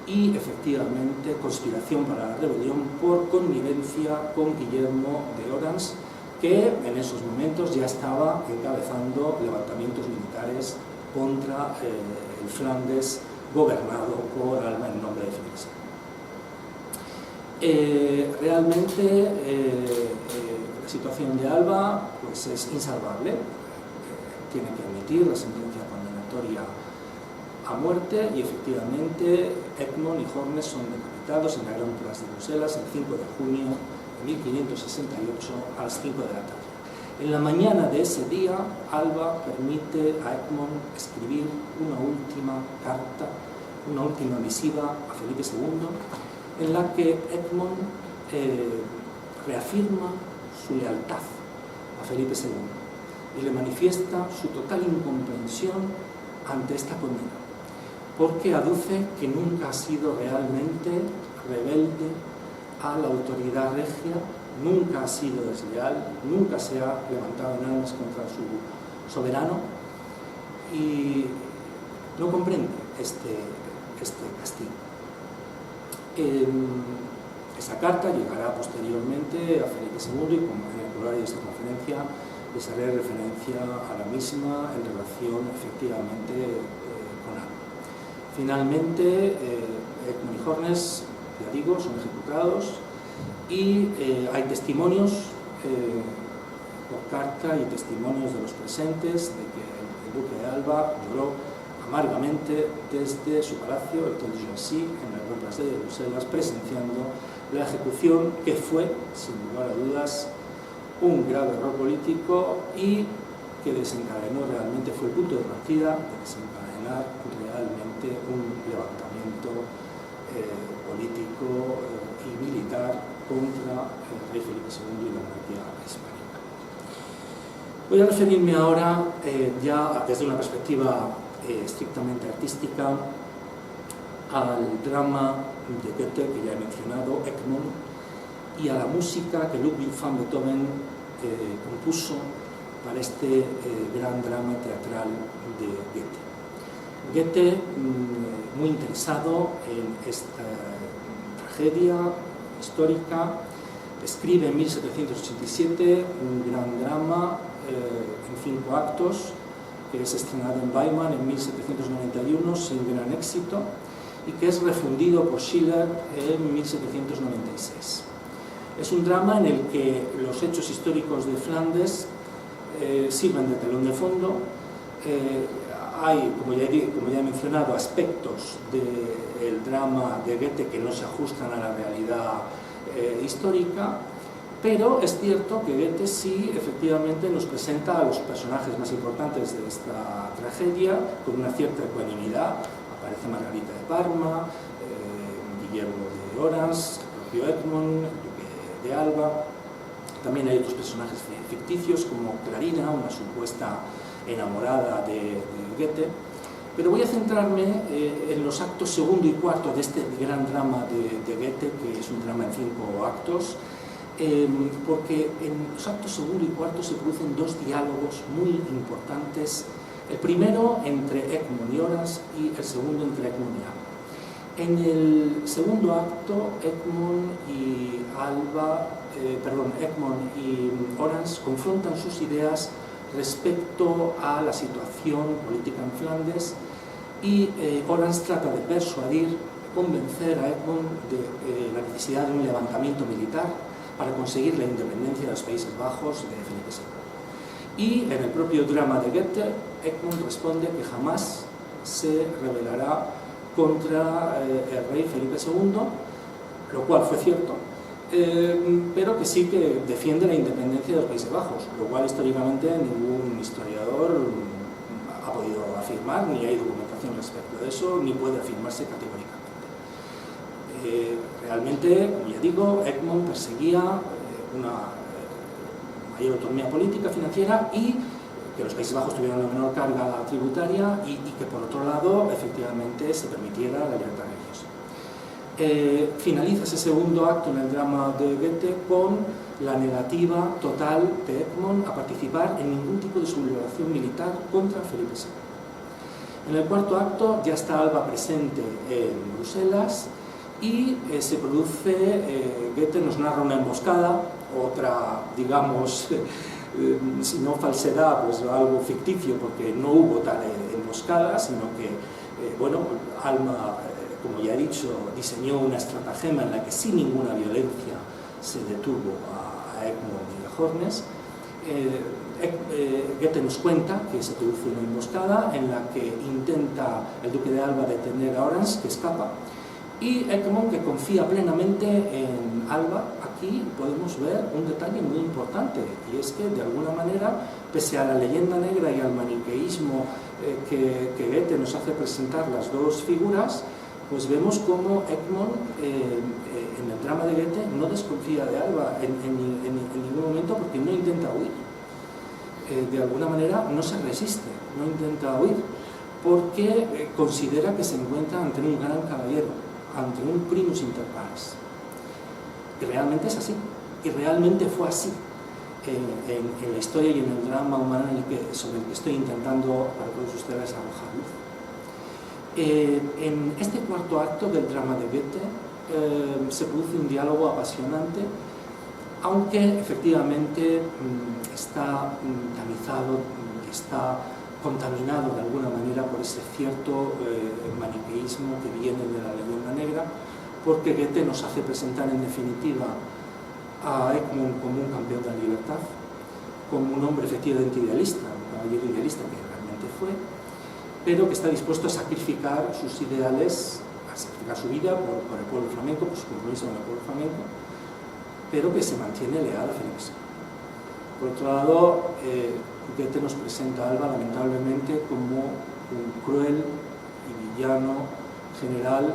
y efectivamente conspiración para la rebelión por connivencia con Guillermo de Orange, que en esos momentos ya estaba encabezando levantamientos militares contra el Flandes gobernado por Alba en nombre de Felipe II. Realmente la situación de Alba pues, es insalvable. Tiene que emitir la sentencia condenatoria a muerte y efectivamente Egmont y Hornes son decapitados en la Gran Plaza de Bruselas el 5 de junio de 1568 a las 5 de la tarde. En la mañana de ese día, Alba permite a Egmont escribir una última carta, una última misiva a Felipe II, en la que Egmont reafirma su lealtad a Felipe II y le manifiesta su total incomprensión ante esta condena, porque aduce que nunca ha sido realmente rebelde a la autoridad regia, nunca ha sido desleal, nunca se ha levantado en armas contra su soberano y no comprende este castigo. Esa carta llegará posteriormente a Felipe II y, como en el horario de esta conferencia, les haré referencia a la misma en relación efectivamente con Alba. Finalmente, Egmont y Hornes, ya digo, son ejecutados y hay testimonios por carta y testimonios de los presentes de que el duque de Alba lloró amargamente desde su palacio, el Hôtel de Jancy, en la Gran Plaza de Bruselas, presenciando la ejecución que fue, sin lugar a dudas, un grave error político y que desencadenó realmente, fue el punto de partida de desencadenar realmente un levantamiento político y militar contra el rey Felipe II y la monarquía hispánica. Voy a referirme ahora, ya desde una perspectiva estrictamente artística, al drama de Goethe que ya he mencionado, Egmont, y a la música que Ludwig van Beethoven compuso para este gran drama teatral de Goethe. Goethe, muy interesado en esta tragedia histórica, escribe en 1787 un gran drama en 5 actos que es estrenado en Weimar en 1791 sin gran éxito y que es refundido por Schiller en 1796. Es un drama en el que los hechos históricos de Flandes sirven de telón de fondo. Hay, como ya he mencionado, aspectos del drama de Goethe que no se ajustan a la realidad histórica, pero es cierto que Goethe sí efectivamente nos presenta a los personajes más importantes de esta tragedia con una cierta ecuanimidad. Aparece Margarita de Parma, Guillermo de Orange, el propio Egmont, de Alba. También hay otros personajes ficticios como Clarina, una supuesta enamorada de Goethe, pero voy a centrarme en los actos segundo y cuarto de este gran drama de Goethe, que es un drama en 5 actos, porque en los actos segundo y cuarto se producen 2 diálogos muy importantes, el primero entre Egmont y Orange y el segundo entre Egmont y Alba. En el segundo acto, Egmont y Orange confrontan sus ideas respecto a la situación política en Flandes y Orange trata de persuadir, convencer a Egmont de la necesidad de un levantamiento militar para conseguir la independencia de los Países Bajos de Felipe II. Y en el propio drama de Goethe, Egmont responde que jamás se rebelará contra el rey Felipe II, lo cual fue cierto, pero que sí que defiende la independencia de los Países Bajos, lo cual históricamente ningún historiador ha podido afirmar, ni hay documentación respecto de eso, ni puede afirmarse categóricamente. Realmente, como ya digo, Egmont perseguía una mayor autonomía política, financiera y que los Países Bajos tuvieran una menor carga tributaria y que por otro lado efectivamente se permitiera la libertad religiosa. Finaliza ese segundo acto en el drama de Goethe con la negativa total de Egmont a participar en ningún tipo de sublevación militar contra Felipe II. En el cuarto acto ya está Alba presente en Bruselas y se produce, Goethe nos narra una emboscada, otra, digamos, si no falsedad, pues algo ficticio, porque no hubo tal emboscada, sino que, bueno, Alba, como ya he dicho, diseñó una estratagema en la que sin ninguna violencia se detuvo a Egmont y a Hornes. Goethe nos cuenta que se produce una emboscada en la que intenta el duque de Alba detener a Orange, que escapa, y Egmont, que confía plenamente en Alba. Aquí podemos ver un detalle muy importante, y es que de alguna manera, pese a la leyenda negra y al maniqueísmo que Goethe nos hace presentar las dos figuras, pues vemos cómo Egmont en el drama de Goethe no desconfía de Alba en ningún momento, porque no intenta huir. De alguna manera no se resiste, no intenta huir, porque considera que se encuentra ante un gran caballero, ante un primus inter pares. Y realmente es así, y realmente fue así en la historia y en el drama humano sobre el que estoy intentando para todos ustedes arrojar luz. En este cuarto acto del drama de Goethe se produce un diálogo apasionante, aunque efectivamente está tamizado, está contaminado de alguna manera por ese cierto maniqueísmo que viene de la leyenda negra, porque Goethe nos hace presentar en definitiva a Egmont como un campeón de la libertad, como un hombre efectivamente idealista, un caballero idealista que realmente fue, pero que está dispuesto a sacrificar sus ideales, a sacrificar su vida por el pueblo flamenco, por su compromiso con el pueblo flamenco, pero que se mantiene leal a Felipe II. Por otro lado, Goethe nos presenta a Alba lamentablemente como un cruel y villano general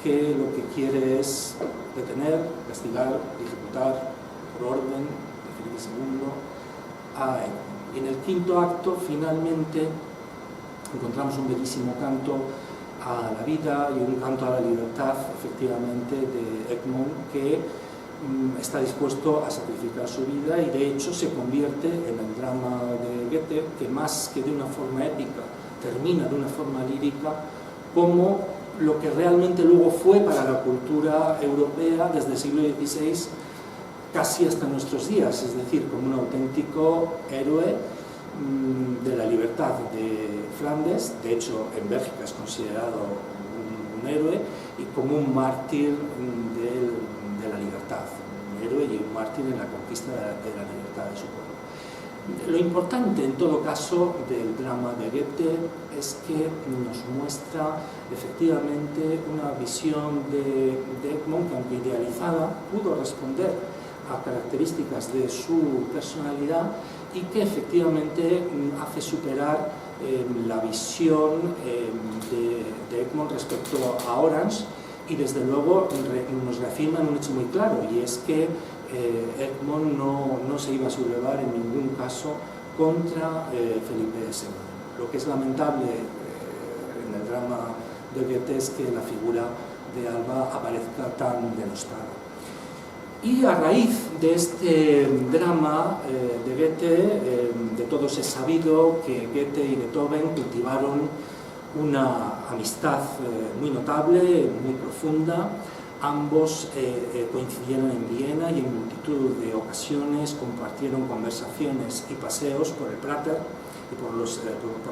que lo que quiere es detener, castigar, ejecutar por orden de Felipe II a Egmont. Y en el quinto acto, finalmente, encontramos un bellísimo canto a la vida y un canto a la libertad, efectivamente, de Egmont, que está dispuesto a sacrificar su vida y de hecho se convierte en el drama de Goethe, que más que de una forma épica termina de una forma lírica, como lo que realmente luego fue para la cultura europea desde el siglo XVI casi hasta nuestros días, es decir, como un auténtico héroe de la libertad de Flandes. De hecho, en Bélgica es considerado un héroe, y como un mártir de la libertad, un héroe y un mártir en la conquista de la libertad de su pueblo. Lo importante, en todo caso, del drama de Goethe es que nos muestra efectivamente una visión de Egmont que, aunque idealizada, pudo responder a características de su personalidad y que efectivamente hace superar la visión de Egmont respecto a Orange, y desde luego nos reafirma en un hecho muy claro, y es que Egmont no se iba a sublevar en ningún caso contra Felipe II. Lo que es lamentable en el drama de Goethe es que la figura de Alba aparezca tan denostada. Y a raíz de este drama de Goethe, de todos es sabido que Goethe y Beethoven cultivaron una amistad muy notable, muy profunda. Ambos coincidieron en Viena y en multitud de ocasiones compartieron conversaciones y paseos por el Prater y por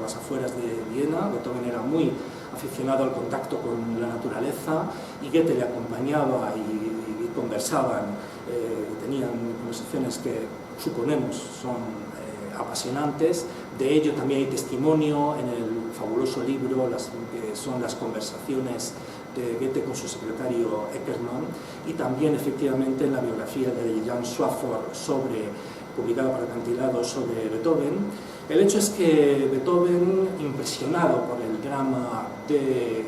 las afueras de Viena. Beethoven era muy aficionado al contacto con la naturaleza y Goethe le acompañaba y conversaban, tenían conversaciones que suponemos son apasionantes. De ello también hay testimonio en el fabuloso libro que son las conversaciones de Goethe con su secretario Eckermann, y también efectivamente en la biografía de Jan Swafford publicada por Acantilado sobre Beethoven. El hecho es que Beethoven, impresionado por el drama de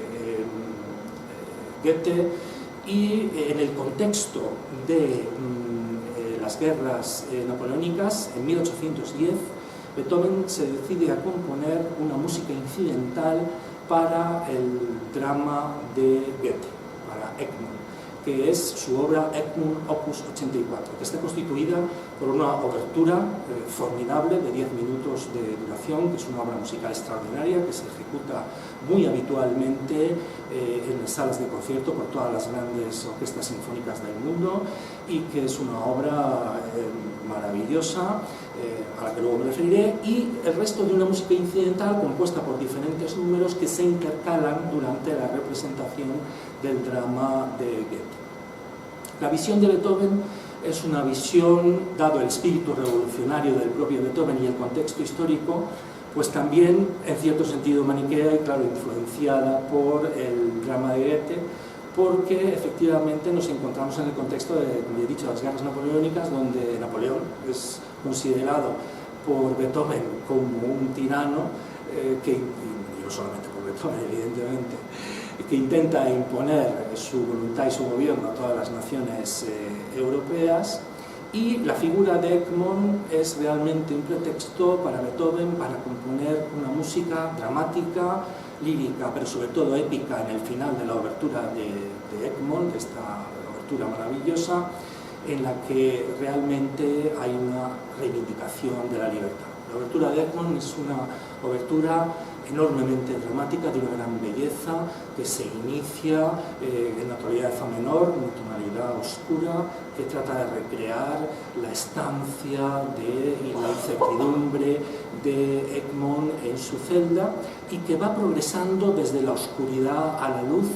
Goethe y en el contexto de las guerras napoleónicas, en 1810 Beethoven se decide a componer una música incidental para el drama de Goethe, para Sinfónica Egmont, que es su obra Egmont Opus 84, que está constituida por una obertura formidable de 10 minutos de duración, que es una obra musical extraordinaria, que se ejecuta muy habitualmente en las salas de concierto por todas las grandes orquestas sinfónicas del mundo, y que es una obra maravillosa, a la que luego me referiré, y el resto de una música incidental compuesta por diferentes números que se intercalan durante la representación del drama de Goethe. La visión de Beethoven es una visión, dado el espíritu revolucionario del propio Beethoven y el contexto histórico, pues también en cierto sentido maniquea y claro, influenciada por el drama de Goethe, porque efectivamente nos encontramos en el contexto de, como he dicho, las guerras napoleónicas, donde Napoleón es considerado por Beethoven como un tirano, y no solamente por Beethoven, evidentemente, que intenta imponer su voluntad y su gobierno a todas las naciones europeas, y la figura de Egmont es realmente un pretexto para Beethoven para componer una música dramática, lírica, pero sobre todo épica en el final de la obertura de Egmont, esta obertura maravillosa, en la que realmente hay una reivindicación de la libertad. La obertura de Egmont es una obertura enormemente dramática, de una gran belleza, que se inicia en la tonalidad de fa menor, una tonalidad oscura, que trata de recrear la estancia y la incertidumbre de Egmont en su celda, y que va progresando desde la oscuridad a la luz,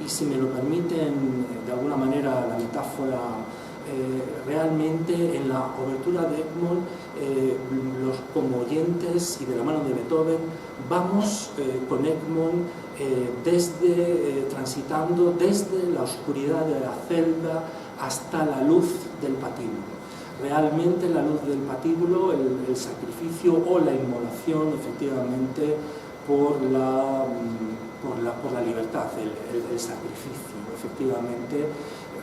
y si me lo permiten de alguna manera la metáfora, realmente en la obertura de Egmont, como oyentes y de la mano de Beethoven, vamos con Egmont transitando desde la oscuridad de la celda hasta la luz del patíbulo. Realmente la luz del patíbulo, el sacrificio o la inmolación, efectivamente, por la libertad, el sacrificio, efectivamente,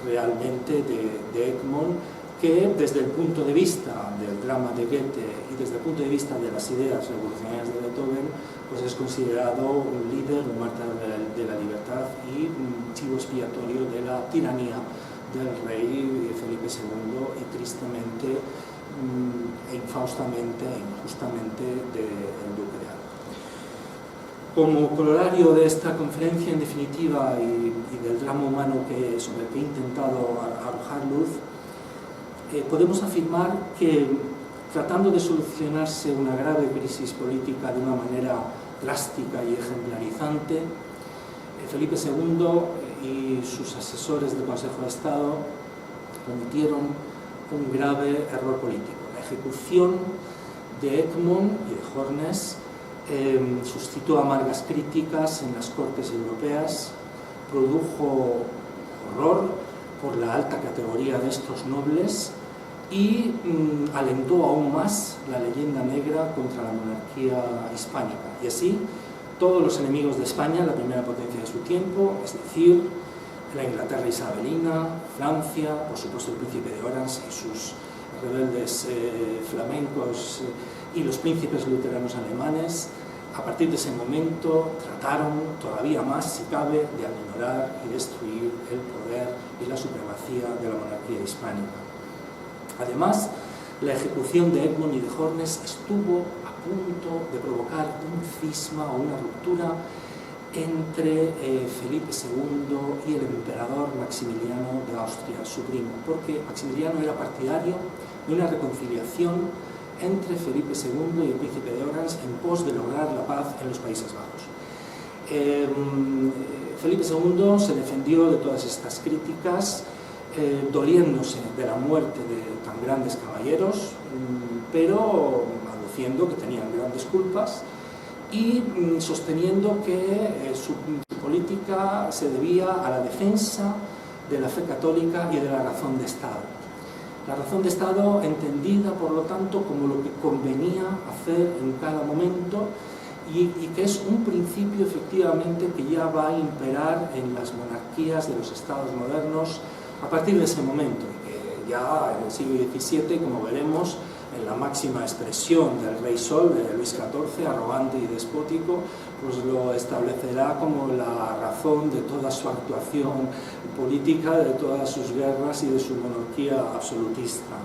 realmente de Egmont, que desde el punto de vista del drama de Goethe y desde el punto de vista de las ideas revolucionarias de Beethoven, pues es considerado un líder, un mártir de la libertad y un chivo expiatorio de la tiranía del rey Felipe II y tristemente, infaustamente e injustamente del duque de Alba. Como corolario de esta conferencia, en definitiva, y del drama humano sobre el que he intentado arrojar luz, podemos afirmar que, tratando de solucionarse una grave crisis política de una manera drástica y ejemplarizante, Felipe II y sus asesores del Consejo de Estado cometieron un grave error político. La ejecución de Egmont y de Hornes suscitó amargas críticas en las Cortes europeas, produjo horror por la alta categoría de estos nobles y alentó aún más la leyenda negra contra la monarquía hispánica. Y así, todos los enemigos de España, la primera potencia de su tiempo, es decir, la Inglaterra isabelina, Francia, por supuesto el príncipe de Orange y sus rebeldes flamencos y los príncipes luteranos alemanes, a partir de ese momento trataron todavía más, si cabe, de aminorar y destruir el poder y la supremacía de la monarquía hispánica. Además, la ejecución de Egmont y de Hornes estuvo a punto de provocar un cisma o una ruptura entre Felipe II y el emperador Maximiliano de Austria, su primo, porque Maximiliano era partidario de una reconciliación entre Felipe II y el príncipe de Orange en pos de lograr la paz en los Países Bajos. Felipe II se defendió de todas estas críticas, doliéndose de la muerte de tan grandes caballeros, pero aduciendo que tenían grandes culpas y sosteniendo que su política se debía a la defensa de la fe católica y de la razón de Estado. La razón de Estado entendida, por lo tanto, como lo que convenía hacer en cada momento y que es un principio, efectivamente, que ya va a imperar en las monarquías de los estados modernos a partir de ese momento, que ya en el siglo XVII, como veremos, en la máxima expresión del Rey Sol de Luis XIV, arrogante y despótico, pues lo establecerá como la razón de toda su actuación política, de todas sus guerras y de su monarquía absolutista.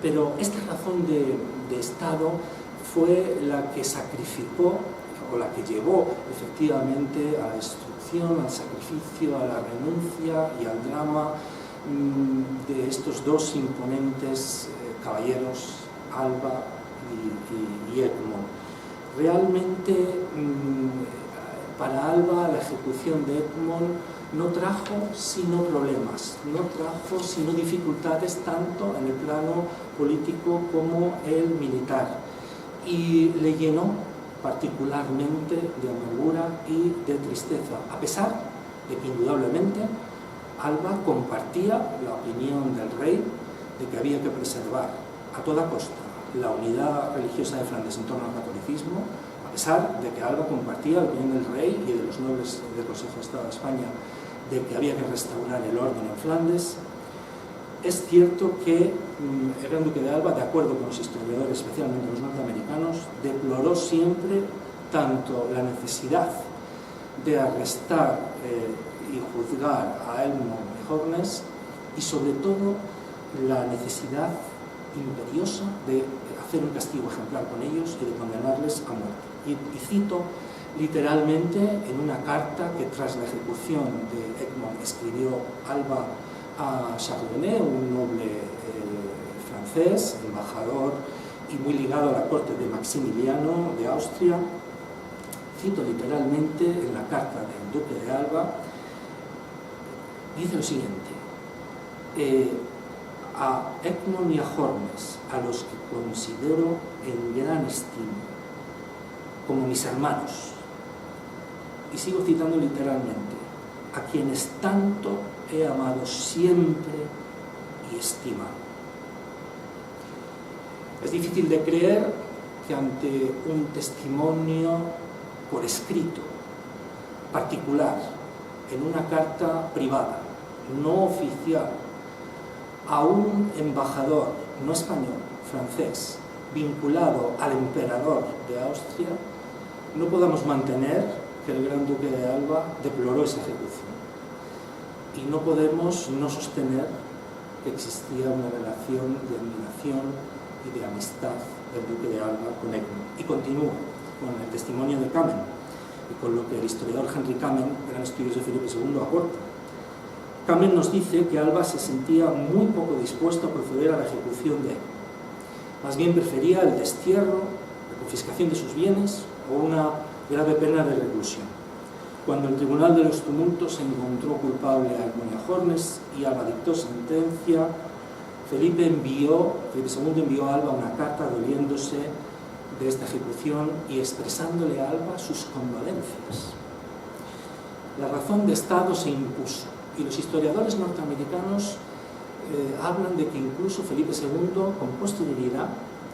Pero esta razón de Estado fue la que sacrificó, o la que llevó efectivamente a la destrucción, al sacrificio, a la renuncia y al drama de estos dos imponentes caballeros, Alba y Egmont. Realmente para Alba la ejecución de Egmont no trajo sino problemas, no trajo sino dificultades tanto en el plano político como el militar, y le llenó particularmente de amargura y de tristeza, a pesar de que indudablemente Alba compartía la opinión del rey de que había que preservar a toda costa la unidad religiosa de Flandes en torno al catolicismo, a pesar de que Alba compartía la opinión del rey y de los nobles del Consejo de Estado de España de que había que restaurar el orden en Flandes. Es cierto que el Gran Duque de Alba, de acuerdo con los historiadores, especialmente los norteamericanos, deploró siempre tanto la necesidad de arrestar y juzgar a Egmont y Hornes, y sobre todo la necesidad imperiosa de hacer un castigo ejemplar con ellos y de condenarles a muerte. Y cito literalmente en una carta que tras la ejecución de Egmont escribió Alba a Chardonnay, un noble francés, embajador y muy ligado a la corte de Maximiliano de Austria. Cito literalmente en la carta del duque de Alba, dice lo siguiente: a Egmont y a Hornes, a los que considero en gran estima, como mis hermanos, y sigo citando literalmente, a quienes tanto he amado siempre y estimado. Es difícil de creer que ante un testimonio por escrito, particular, en una carta privada, no oficial, a un embajador no español, francés, vinculado al emperador de Austria, no podamos mantener que el Gran Duque de Alba deploró esa ejecución. Y no podemos no sostener que existía una relación de admiración y de amistad del Duque de Alba con Egmont. Y continúa con el testimonio de Kamen y con lo que el historiador Henry Kamen, gran estudioso de Felipe II, aporta. Kamen nos dice que Alba se sentía muy poco dispuesto a proceder a la ejecución de Egmont. Más bien prefería el destierro, la confiscación de sus bienes o una grave pena de reclusión. Cuando el Tribunal de los Tumultos encontró culpable a Egmont y a Hornes y Alba dictó sentencia, Felipe II envió a Alba una carta doliéndose de esta ejecución y expresándole a Alba sus condolencias. La razón de Estado se impuso y los historiadores norteamericanos hablan de que incluso Felipe II, con posterioridad,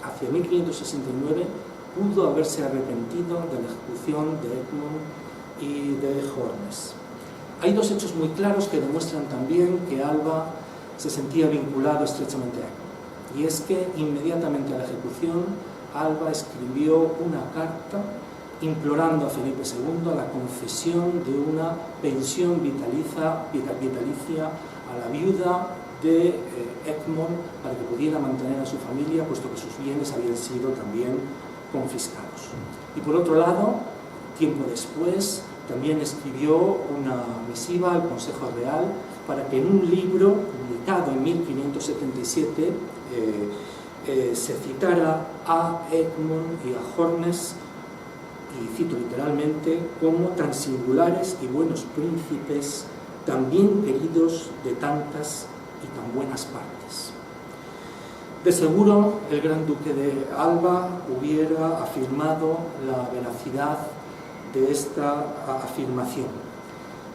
hacia 1569, pudo haberse arrepentido de la ejecución de Egmont y de Hornes. Hay dos hechos muy claros que demuestran también que Alba se sentía vinculado estrechamente a Egmont. Y es que inmediatamente a la ejecución, Alba escribió una carta implorando a Felipe II la concesión de una pensión vitalicia a la viuda de Egmont para que pudiera mantener a su familia, puesto que sus bienes habían sido también confiscados. Y por otro lado, tiempo después, también escribió una misiva al Consejo Real para que en un libro publicado en 1577 se citara a Egmont y a Hornes, y cito literalmente, como tan singulares y buenos príncipes, tan bien queridos de tantas y tan buenas partes. De seguro, el Gran Duque de Alba hubiera afirmado la veracidad de esta afirmación.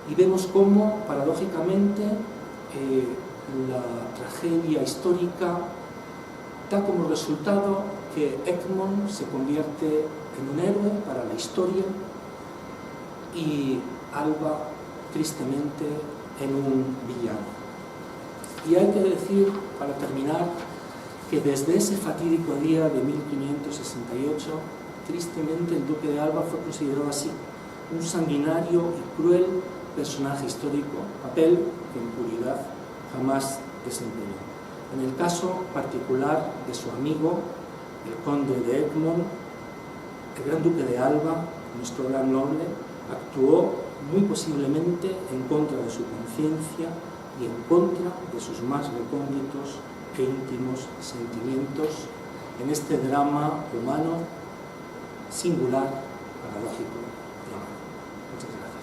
Y vemos cómo, paradójicamente, la tragedia histórica da como resultado que Egmont se convierte en un héroe para la historia y Alba, tristemente, en un villano. Y hay que decir, para terminar, que desde ese fatídico día de 1568, tristemente el duque de Alba fue considerado así, un sanguinario y cruel personaje histórico, papel que en puridad jamás desempeñó. En el caso particular de su amigo, el conde de Egmont, el gran duque de Alba, nuestro gran noble, actuó muy posiblemente en contra de su conciencia y en contra de sus más recónditos e íntimos sentimientos en este drama humano singular, paradójico y amado. Muchas gracias.